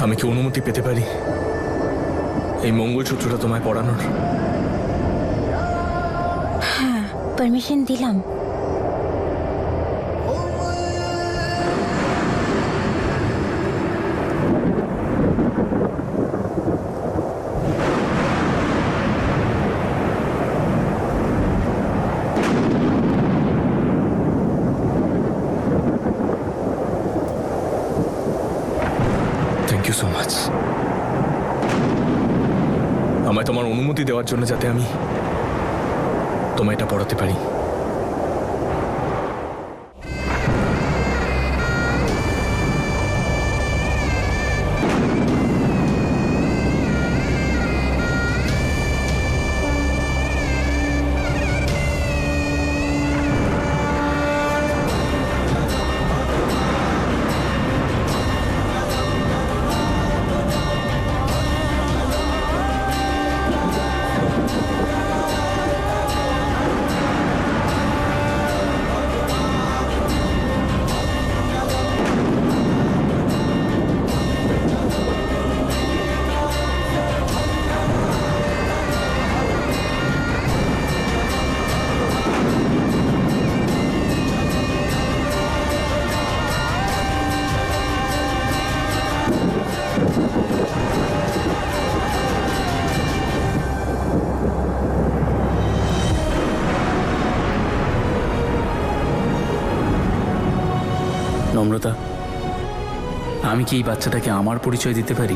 আমি কি অনুমতি পেতে পারি এই মঙ্গলসূত্রটা তোমায় পরানোর? হ্যাঁ, পারমিশন দিলাম। Thank you so much. আমায় তোমার অনুমতি দেওয়ার জন্য যাতে আমি তোমায় এটা পড়াতে পারি। নম্রতা, আমি কি এই বাচ্চাটাকে আমার পরিচয় দিতে পারি?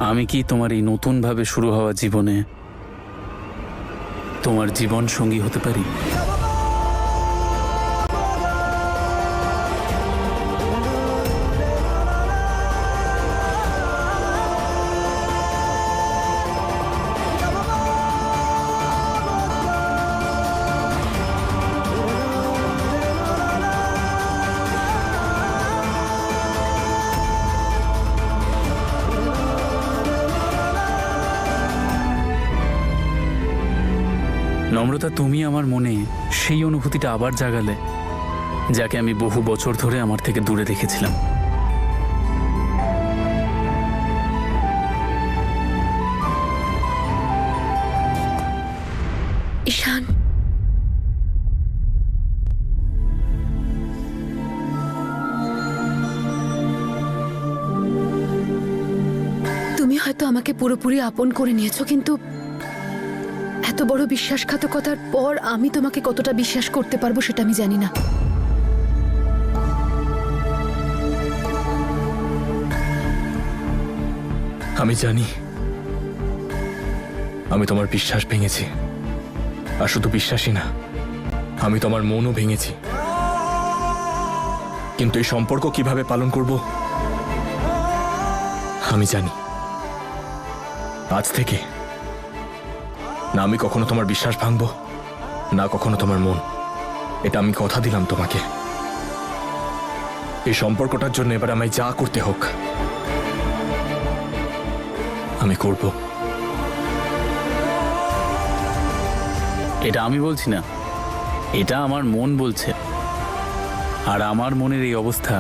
আমি কি তোমার এই নতুনভাবে শুরু হওয়া জীবনে তোমার জীবন সঙ্গী হতে পারি? নম্রতা, তুমি আমার মনে সেই অনুভূতিটা আবার জাগালে যাকে আমি বহু বছর ধরে আমার থেকে দূরে রেখেছিলাম। ঈশান, তুমি হয়তো আমাকে পুরোপুরি আপন করে নিয়েছো, কিন্তু এত বড় বিশ্বাসঘাতকতার পর আমি তোমাকে কতটা বিশ্বাস করতে পারবো সেটা আমি জানি না। আমি জানি আমি তোমার বিশ্বাস ভেঙেছি, আর শুধু বিশ্বাসই না, আমি তোমার মনও ভেঙেছি। কিন্তু এই সম্পর্ক কিভাবে পালন করব আমি জানি। আজ থেকে না আমি কখনো তোমার বিশ্বাস ভাঙবো, না কখনো তোমার মন। এটা আমি কথা দিলাম তোমাকে। এই সম্পর্কটার জন্য এবার আমায় যা করতে হোক আমি করব। এটা আমি বলছি না, এটা আমার মন বলছে। আর আমার মনের এই অবস্থা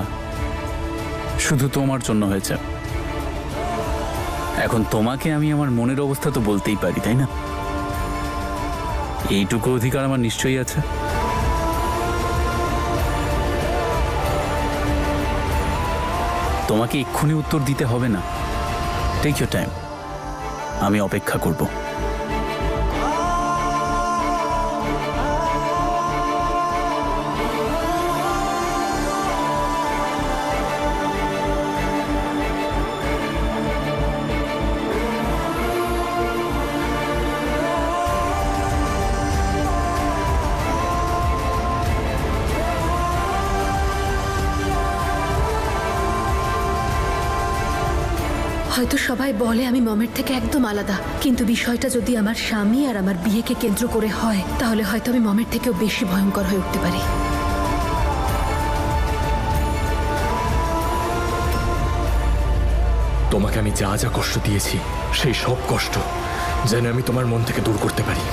শুধু তোমার জন্য হয়েছে। এখন তোমাকে আমি আমার মনের অবস্থা তো বলতেই পারি, তাই না? এইটুকু অধিকার আমার নিশ্চয়ই আছে। তোমাকে এক্ষুনি উত্তর দিতে হবে না। টেক ইউর টাইম, আমি অপেক্ষা করব। হয়তো সবাই বলে আমি মমের থেকে একদম আলাদা, কিন্তু বিষয়টা যদি আমার স্বামী আর আমার বিয়েকে কেন্দ্র করে হয় তাহলে হয়তো আমি মমের থেকেও বেশি ভয়ঙ্কর হয়ে উঠতে পারি। তোমাকে আমি যা যা কষ্ট দিয়েছি সেই সব কষ্ট যেন আমি তোমার মন থেকে দূর করতে পারি।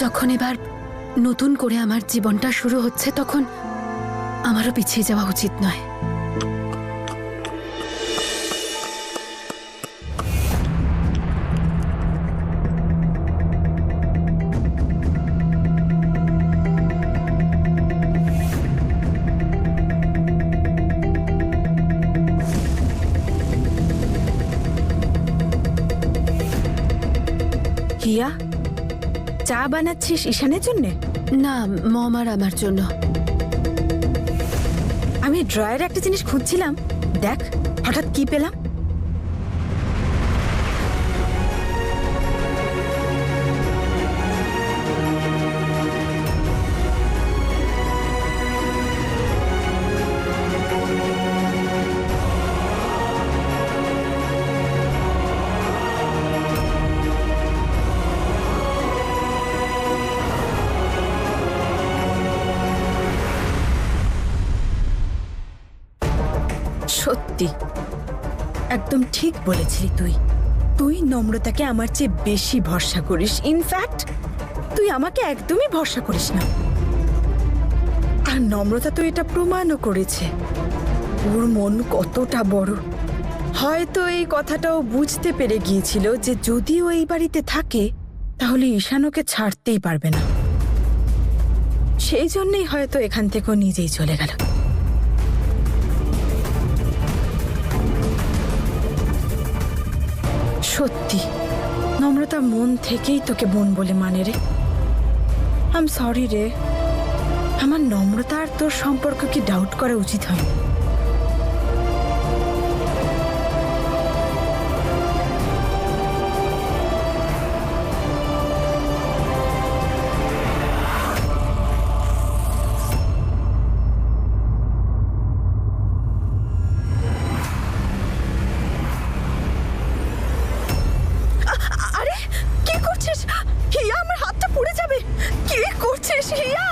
যখন এবার নতুন করে আমার জীবনটা শুরু হচ্ছে তখন আমারও পিছিয়ে যাওয়া উচিত নয়। হিয়া, চা বানাচ্ছিস ঈশানের জন্যে? না, মম আর আমার জন্য। আমি ড্রয়ারে একটা জিনিস খুঁজছিলাম, দেখ হঠাৎ কি পেলাম। সত্যি একদম ঠিক বলেছিলি তুই। তুই নম্রতাকে আমার চেয়ে বেশি ভরসা করিস। ইনফ্যাক্ট তুই আমাকে একদমই ভরসা করিস না। আর নম্রতা তো এটা প্রমাণও করেছে। ওর মন কতটা বড়। হয়তো এই কথাটাও বুঝতে পেরে গিয়েছিল যে যদি ও এই বাড়িতে থাকে তাহলে ঈশান ওকে ছাড়তেই পারবে না। সেই জন্যই হয়তো এখান থেকে নিজেই চলে গেল। সত্যি নম্রতা মন থেকেই তোকে বোন বলে মানে রে। আই এম সরি রে। আমার নম্রতা আর তোর সম্পর্ক কি ডাউট করা উচিত হয়? আরে কি করছিস হিয়া? আমার হাতটা পুড়ে যাবে। কি করছিস হিয়া?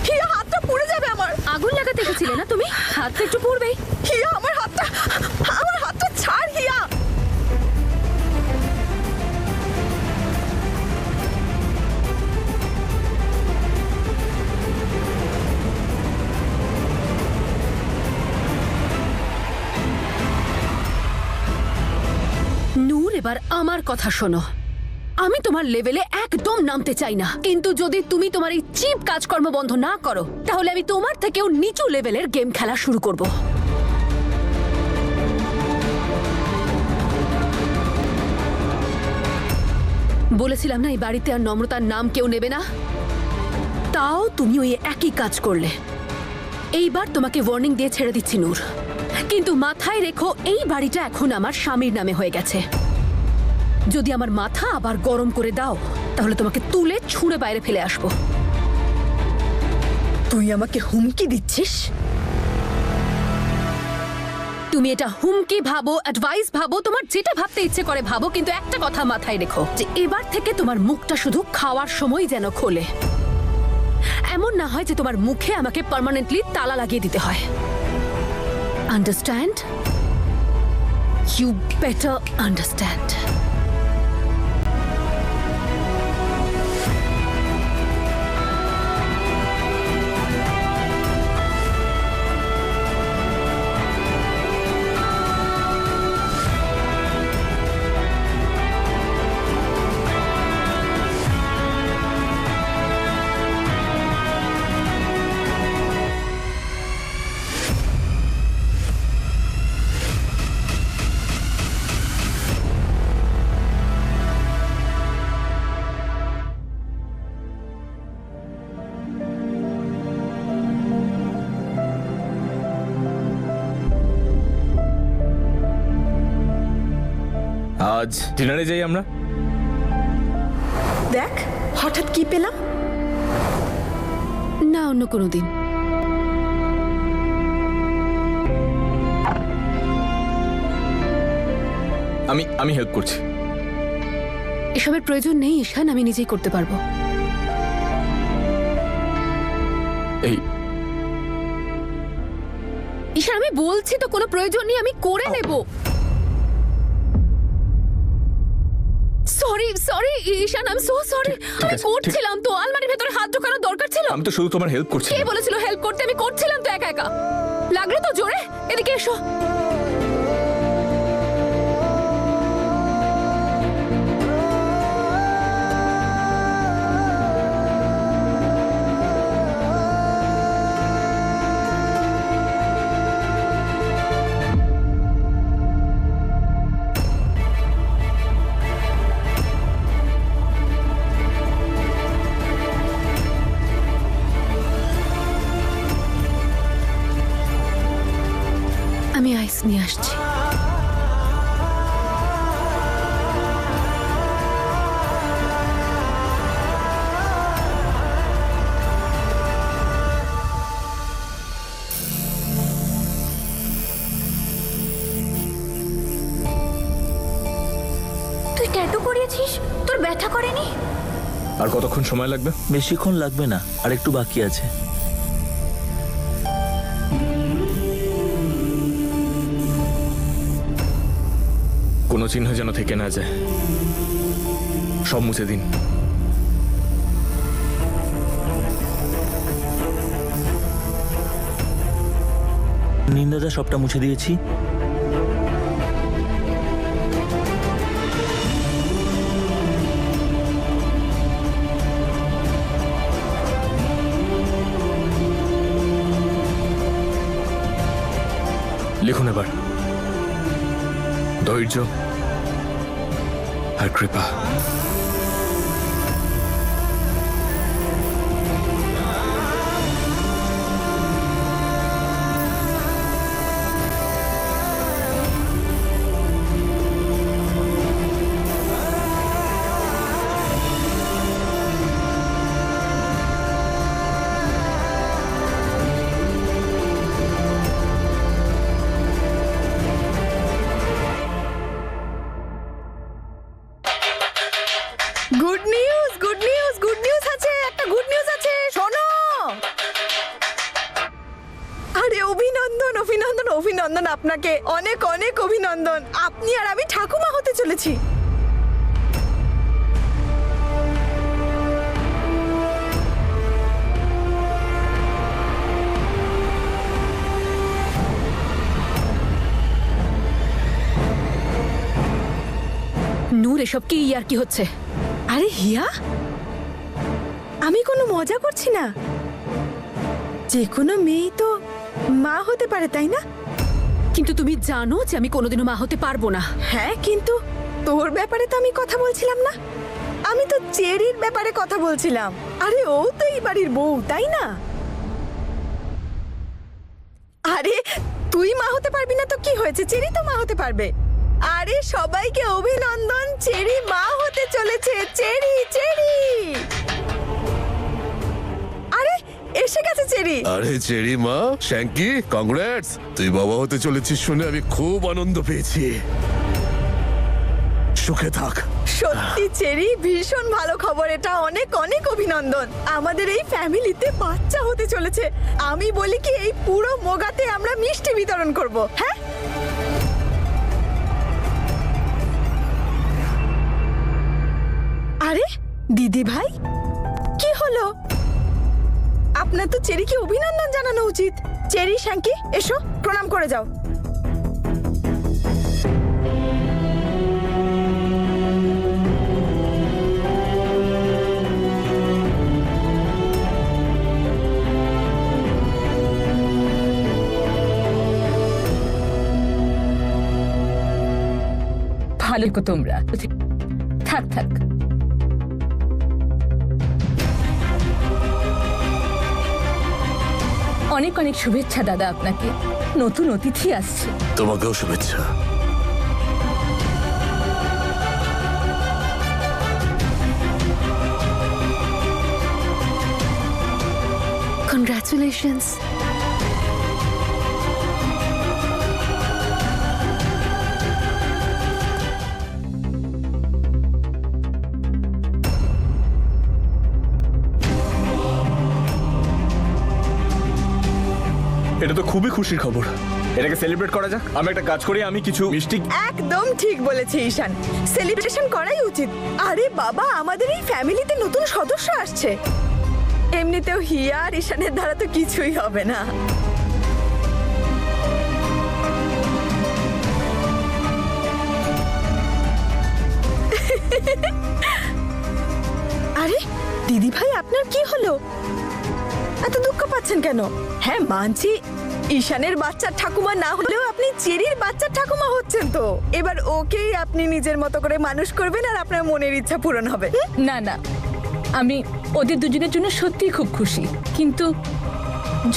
হিয়া, হাতটা পুড়ে যাবে আমার। আগুন লাগাতে গেছিলে না তুমি? হাতটা একটু পড়বেই। হিয়া, আমার হাতটা ছাড় হিয়া। নূর, এবার আমার কথা শোনো। আমি তোমার লেভেলে একদম নামতে চাই না, কিন্তু যদি তুমি তোমার এই চিপ কাজকর্ম বন্ধ না করো তাহলে আমি তোমার থেকেও নিচু লেভেলের গেম খেলা শুরু করব। বলেছিলাম না এই বাড়িতে আর নম্রতার নাম কেউ নেবে না, তাও তুমি ওই একই কাজ করলে। এইবার তোমাকে ওয়ার্নিং দিয়ে ছেড়ে দিচ্ছি নূর, কিন্তু মাথায় রেখো এই বাড়িটা এখন আমার স্বামীর নামে হয়ে গেছে। যদি আমার মাথা আবার গরম করে দাও তাহলে তোমাকে তুলে ছুঁড়ে বাইরে ফেলে আসবো। তুই আমাকে হুমকি দিচ্ছিস? তুমি এটা হুমকি ভাবো, অ্যাডভাইস ভাবো, তোমার যেটা ভাবতে ইচ্ছে করে ভাবো, কিন্তু একটা কথা মাথায় রেখো যে এবার থেকে তোমার মুখটা শুধু খাওয়ার সময় যেন খোলে। এমন না হয় যে তোমার মুখে আমাকে পার্মানেন্টলি তালা লাগিয়ে দিতে হয়। আন্ডারস্ট্যান্ড? You better understand. আজ ডিনারে যাই আমরা। দেখ হঠাৎ কি পেলাম। না, অন্য কোনো দিন। আমি হেল্প করছি। এসবের প্রয়োজন নেই ঈশান, আমি নিজেই করতে পারবো। এই ঈশান, আমি বলছি তো কোনো প্রয়োজন নেই, আমি করে নেব। Sorry sorry Ishan, I am so sorry. আমি করছিলাম তো, আলমারির ভেতরে হাত ঢোকানোর দরকার ছিল। আমি তো শুধু তোমার হেল্প করছি। কে বলেছিল হেল্প করতে? আমি করছিলাম তো একা একা। লাগলো তো জোরে। এদিকে এসো। আমি আইস নিয়ে আসছি। তুই ট্যাটু করিয়েছিস? তোর ব্যথা করেনি? আর কতক্ষণ সময় লাগবে? বেশিক্ষণ লাগবে না, আর একটু বাকি আছে। কোনো চিহ্ন যেন থেকে না যায়, সব মুছে দিন। নিন্দাদা, সবটা মুছে দিয়েছি। লিখুন এবার, ধৈর্য আর কৃপা। Good news, good news, good news আছে, একটা গুড নিউজ আছে, শোনো। আরে অভিনন্দন অভিনন্দন অভিনন্দন, আপনাকে অনেক অনেক অভিনন্দন। আপনি আর আমি ঠাকুমা হতে চলেছি। নূর, এসব কি আর কি হচ্ছে? আরে হিয়া, আমি কোনো মজা করছি না। যে কোনো মেয়েই তো মা হতে পারে, তাই না? কিন্তু তুমি জানো যে আমি কোনোদিনও মা হতে পারবো না। হ্যাঁ, কিন্তু তোর ব্যাপারে তো আমি কথা বলছিলাম না, আমি তো চেরির ব্যাপারে কথা বলছিলাম। আরে ও তো এই বাড়ির বউ, তাই না? আরে তুই মা হতে পারবি না তো কি হয়েছে, চেরি তো মা হতে পারবে। আরে সবাইকে অভিনন্দন, চেরি মা হতে চলেছে। চেরি চেরি, আরে এসে গেছে চেরি। আরে চেরি মা, শ্যাঙ্কি, কংগ্রেটস। তুই বাবা হতে চলেছিস শুনে আমি খুব আনন্দ পেয়েছি। সুখে থাক। সত্যি চেরি, ভীষণ ভালো খবর এটা, অনেক অনেক অভিনন্দন। আমাদের এই ফ্যামিলিতে বাচ্চা হতে চলেছে। আমি বলি কি, এই পুরো মোগাতে আমরা মিষ্টি বিতরণ করব। হ্যাঁ, আরে দিদি ভাই, কি হলো? আপনার তো চেরিকে অভিনন্দন জানানো উচিত। চেরি, শ্যাঙ্কি, এসো প্রণাম করে যাও। ভালো কো তোমরা। থাক থাক। অনেক অনেক শুভেচ্ছা দাদা আপনাকে, নতুন অতিথি আসছে। তোমাকেও শুভেচ্ছা। কংগ্রাচুলেশনস। এটা তো খুবই খুশির খবর, এটাকে সেলিব্রেট করা যাক। আমি একটা কাজ করি, আমি কিছু মিষ্টি। একদম ঠিক বলেছে ঈশান, সেলিব্রেশন করাই উচিত। আরে বাবা, আমাদের এই ফ্যামিলিতে নতুন সদস্য আসছে। এমনিতেও হিয়া আর ঈশানের দ্বারা তো কিছুই হবে না। আরে দিদি ভাই, আপনার কি হলো? এত দুঃখ পাচ্ছেন কেন? হ্যাঁ মানছি, ঈশানের বাচ্চার ঠাকুমা না হলেও আপনি চেরির বাচ্চার ঠাকুমা হচ্ছেন। তো এবার ওকেই আপনি নিজের মতো করে মানুষ করবেন আর আপনার মনের ইচ্ছা পূরণ হবে। না না, আমি ওদের দুজনের জন্য সত্যিই খুব খুশি, কিন্তু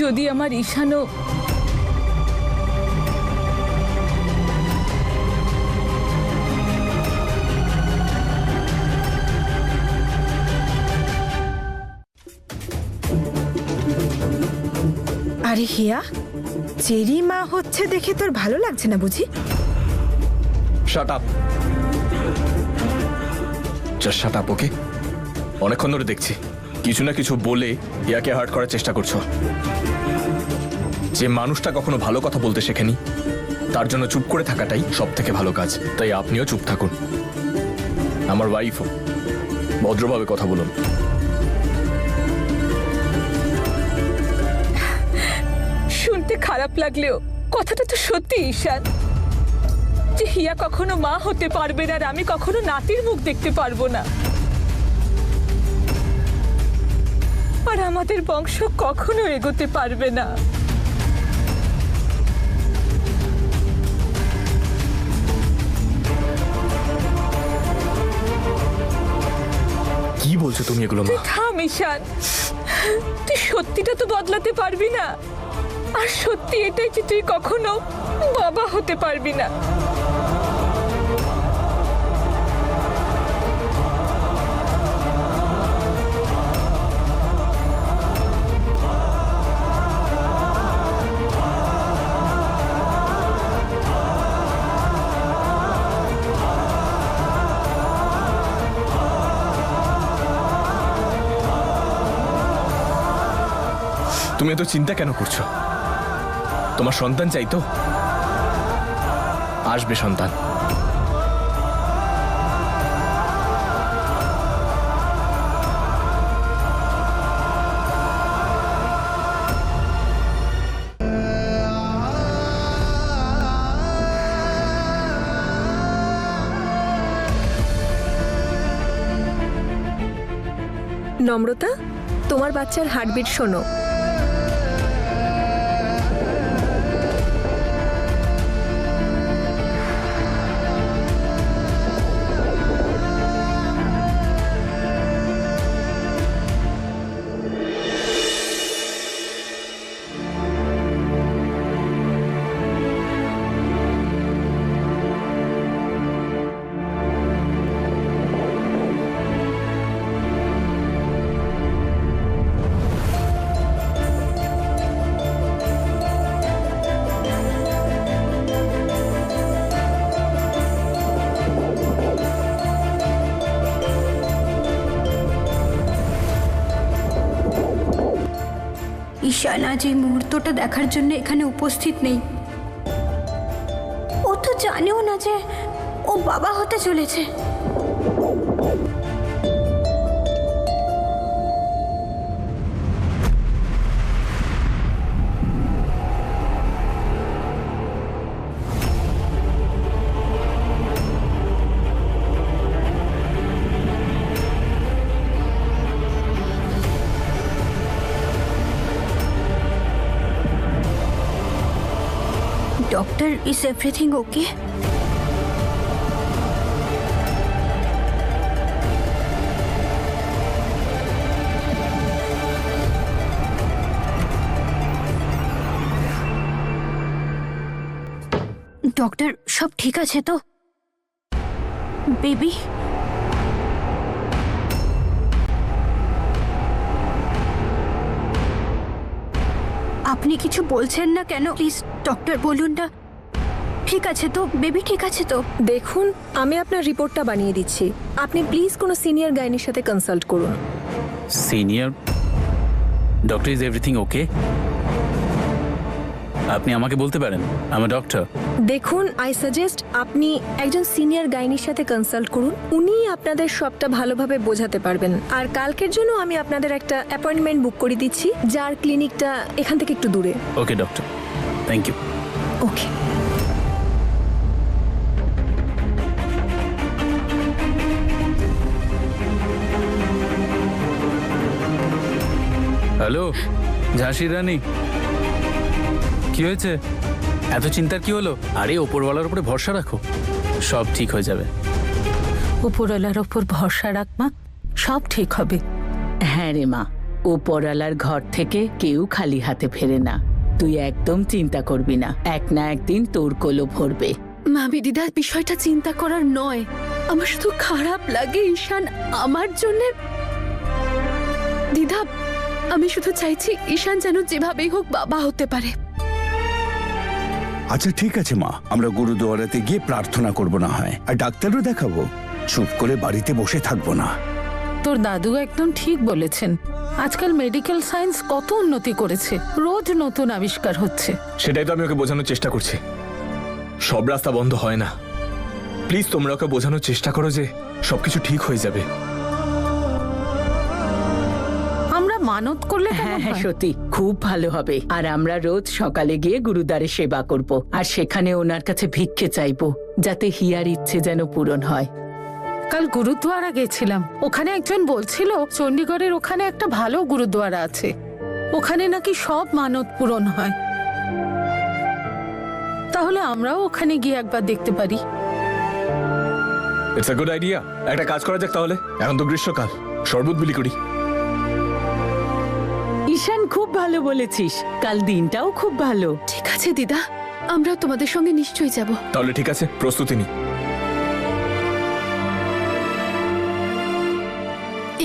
যদি আমার ঈশানও আরে হিয়া, চেরি মা হচ্ছে দেখে তোর ভালো লাগছে না বুঝি? Shut up, just shut up, okay? অনেকক্ষণ ধরে দেখছি কিছু না কিছু বলে ইয়াকে হার্ট করার চেষ্টা করছো। যে মানুষটা কখনো ভালো কথা বলতে শেখেনি, তার জন্য চুপ করে থাকাটাই সব থেকে ভালো কাজ। তাই আপনিও চুপ থাকুন। আমার ওয়াইফও, ভদ্রভাবে কথা বলুন। শুনতে খারাপ লাগলেও কথাটা তো সত্যি ঈশান, যে হিয়া কখনো মা হতে পারবে না আর আমি কখনো নাতির মুখ দেখতে পারবো না। আর আমাদের বংশ কখনো এগোতে পারবে না। কি বলছো তুমি এগুলো মা? থাম ঈশান, তুই সত্যিটা তো বদলাতে পারবি না। আর সত্যি এটাই যে তুই কখনো বাবা হতে পারবি না। তুমি এত চিন্তা কেন করছো? তোমার সন্তান চাই তো? আসবে সন্তান। নম্রতা, তোমার বাচ্চার হার্টবিট শোনো। ঈশান আজ এই মুহূর্তটা দেখার জন্য এখানে উপস্থিত নেই। ও তো জানেও না যে ও বাবা হতে চলেছে। Doctor, is everything okay? Doctor, সব ঠিক আছে তো? বেবি? আপনি কিছু বলছেন না কেন? প্লিজ ডক্টর বলুন না। ঠিক আছে তো বেবি, ঠিক আছে তো? দেখুন, আমি আপনার রিপোর্টটা বানিয়ে দিচ্ছি। আপনি প্লিজ কোনো সিনিয়র গাইনির সাথে কনসাল্ট করুন। Senior doctor, is everything okay? আপনি আমাকে বলতে পারেন, আমার ডক্টর। দেখুন, আই সাজেস্ট আপনি একজন সিনিয়র গাইনির সাথে কনসাল্ট করুন। উনি আপনাদের সবটা ভালোভাবে বোঝাতে পারবেন। আর কালকের জন্য আমি আপনাদের একটা অ্যাপয়েন্টমেন্ট বুক করে দিচ্ছি, যার ক্লিনিকটা এখান থেকে একটু দূরে। Okay doctor, thank you. Okay. Hello ঝাঁসির রানী, কি হয়েছে? এত চিন্তার কি হলো? আরে ওপরওয়ালার উপরে ভরসা রাখো, সব ঠিক হয়ে যাবে। উপরওয়ালার ওপর ভরসা রাখ মা, সব ঠিক হবে। হ্যাঁ রে মা, ওপরওয়ালার ঘর থেকে কেউ খালি হাতে ফেরে না। তুই একদম চিন্তা করবি না, এক না একদিন তোর কোলো ভরবে। মামি দিদা, বিষয়টা চিন্তা করার নয়। আমার শুধু খারাপ লাগে ঈশান আমার জন্য। দিদা, আমি শুধু চাইছি ঈশান যেন যেভাবেই হোক বাবা হতে পারে। আচ্ছা ঠিক আছে মা, আমরা গুরুদুয়ারাতে গিয়ে প্রার্থনা করব না হয়, আর ডাক্তারও দেখাবো। চুপ করে বাড়িতে বসে থাকবো না। তোর দাদু একদম ঠিক বলেছেন। আজকাল মেডিকেল সায়েন্স কত উন্নতি করেছে, রোজ নতুন আবিষ্কার হচ্ছে। সেটাই তো আমি ওকে বোঝানোর চেষ্টা করছি। সব রাস্তা বন্ধ হয় না। প্লিজ তোমরা ওকে বোঝানোর চেষ্টা করো যে সবকিছু ঠিক হয়ে যাবে। আমরা মানত করলে কেমন হ্যাঁ হ্যাঁ হয়? সত্যি খুব ভালো হবে। আর আমরা রোজ সকালে গিয়ে গুরুদ্বারে সেবা করব, আর সেখানে ওনার কাছে ভিক্ষে চাইবো, যাতে হিয়ার ইচ্ছে যেন পূরণ হয়। কাল গুরুদ্বারা গেছিলাম, ওখানে একজন বলছিল চণ্ডীগড়ের ওখানে একটা ভালো গুরুদ্বারা আছে, ওখানে নাকি সব মানত পূরণ হয়। তাহলে আমরাও ওখানে গিয়ে একবার দেখতে পারি। It's a good idea. একটা কাজ করা যাক তাহলে। এখন তো গ্রীষ্মকাল, শরবত বিলি করি। ঈশান, খুব ভালো বলেছিস, কাল দিনটাও খুব ভালো। ঠিক আছে দিদা, আমরাও তোমাদের সঙ্গে নিশ্চয়ই যাব। তাহলে ঠিক আছে, প্রস্তুতি নি।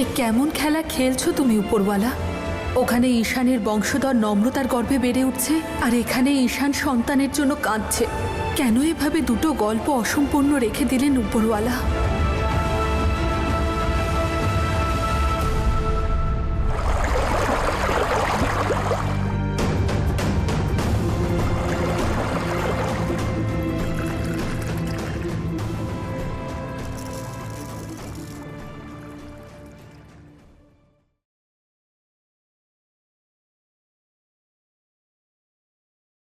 এ কেমন খেলা খেলছো তুমি উপরওয়ালা? ওখানে ঈশানের বংশধর নম্রতার গর্ভে বেড়ে উঠছে, আর এখানে ঈশান সন্তানের জন্য কাঁদছে। কেন এভাবে দুটো গল্প অসম্পূর্ণ রেখে দিলেন উপরওয়ালা?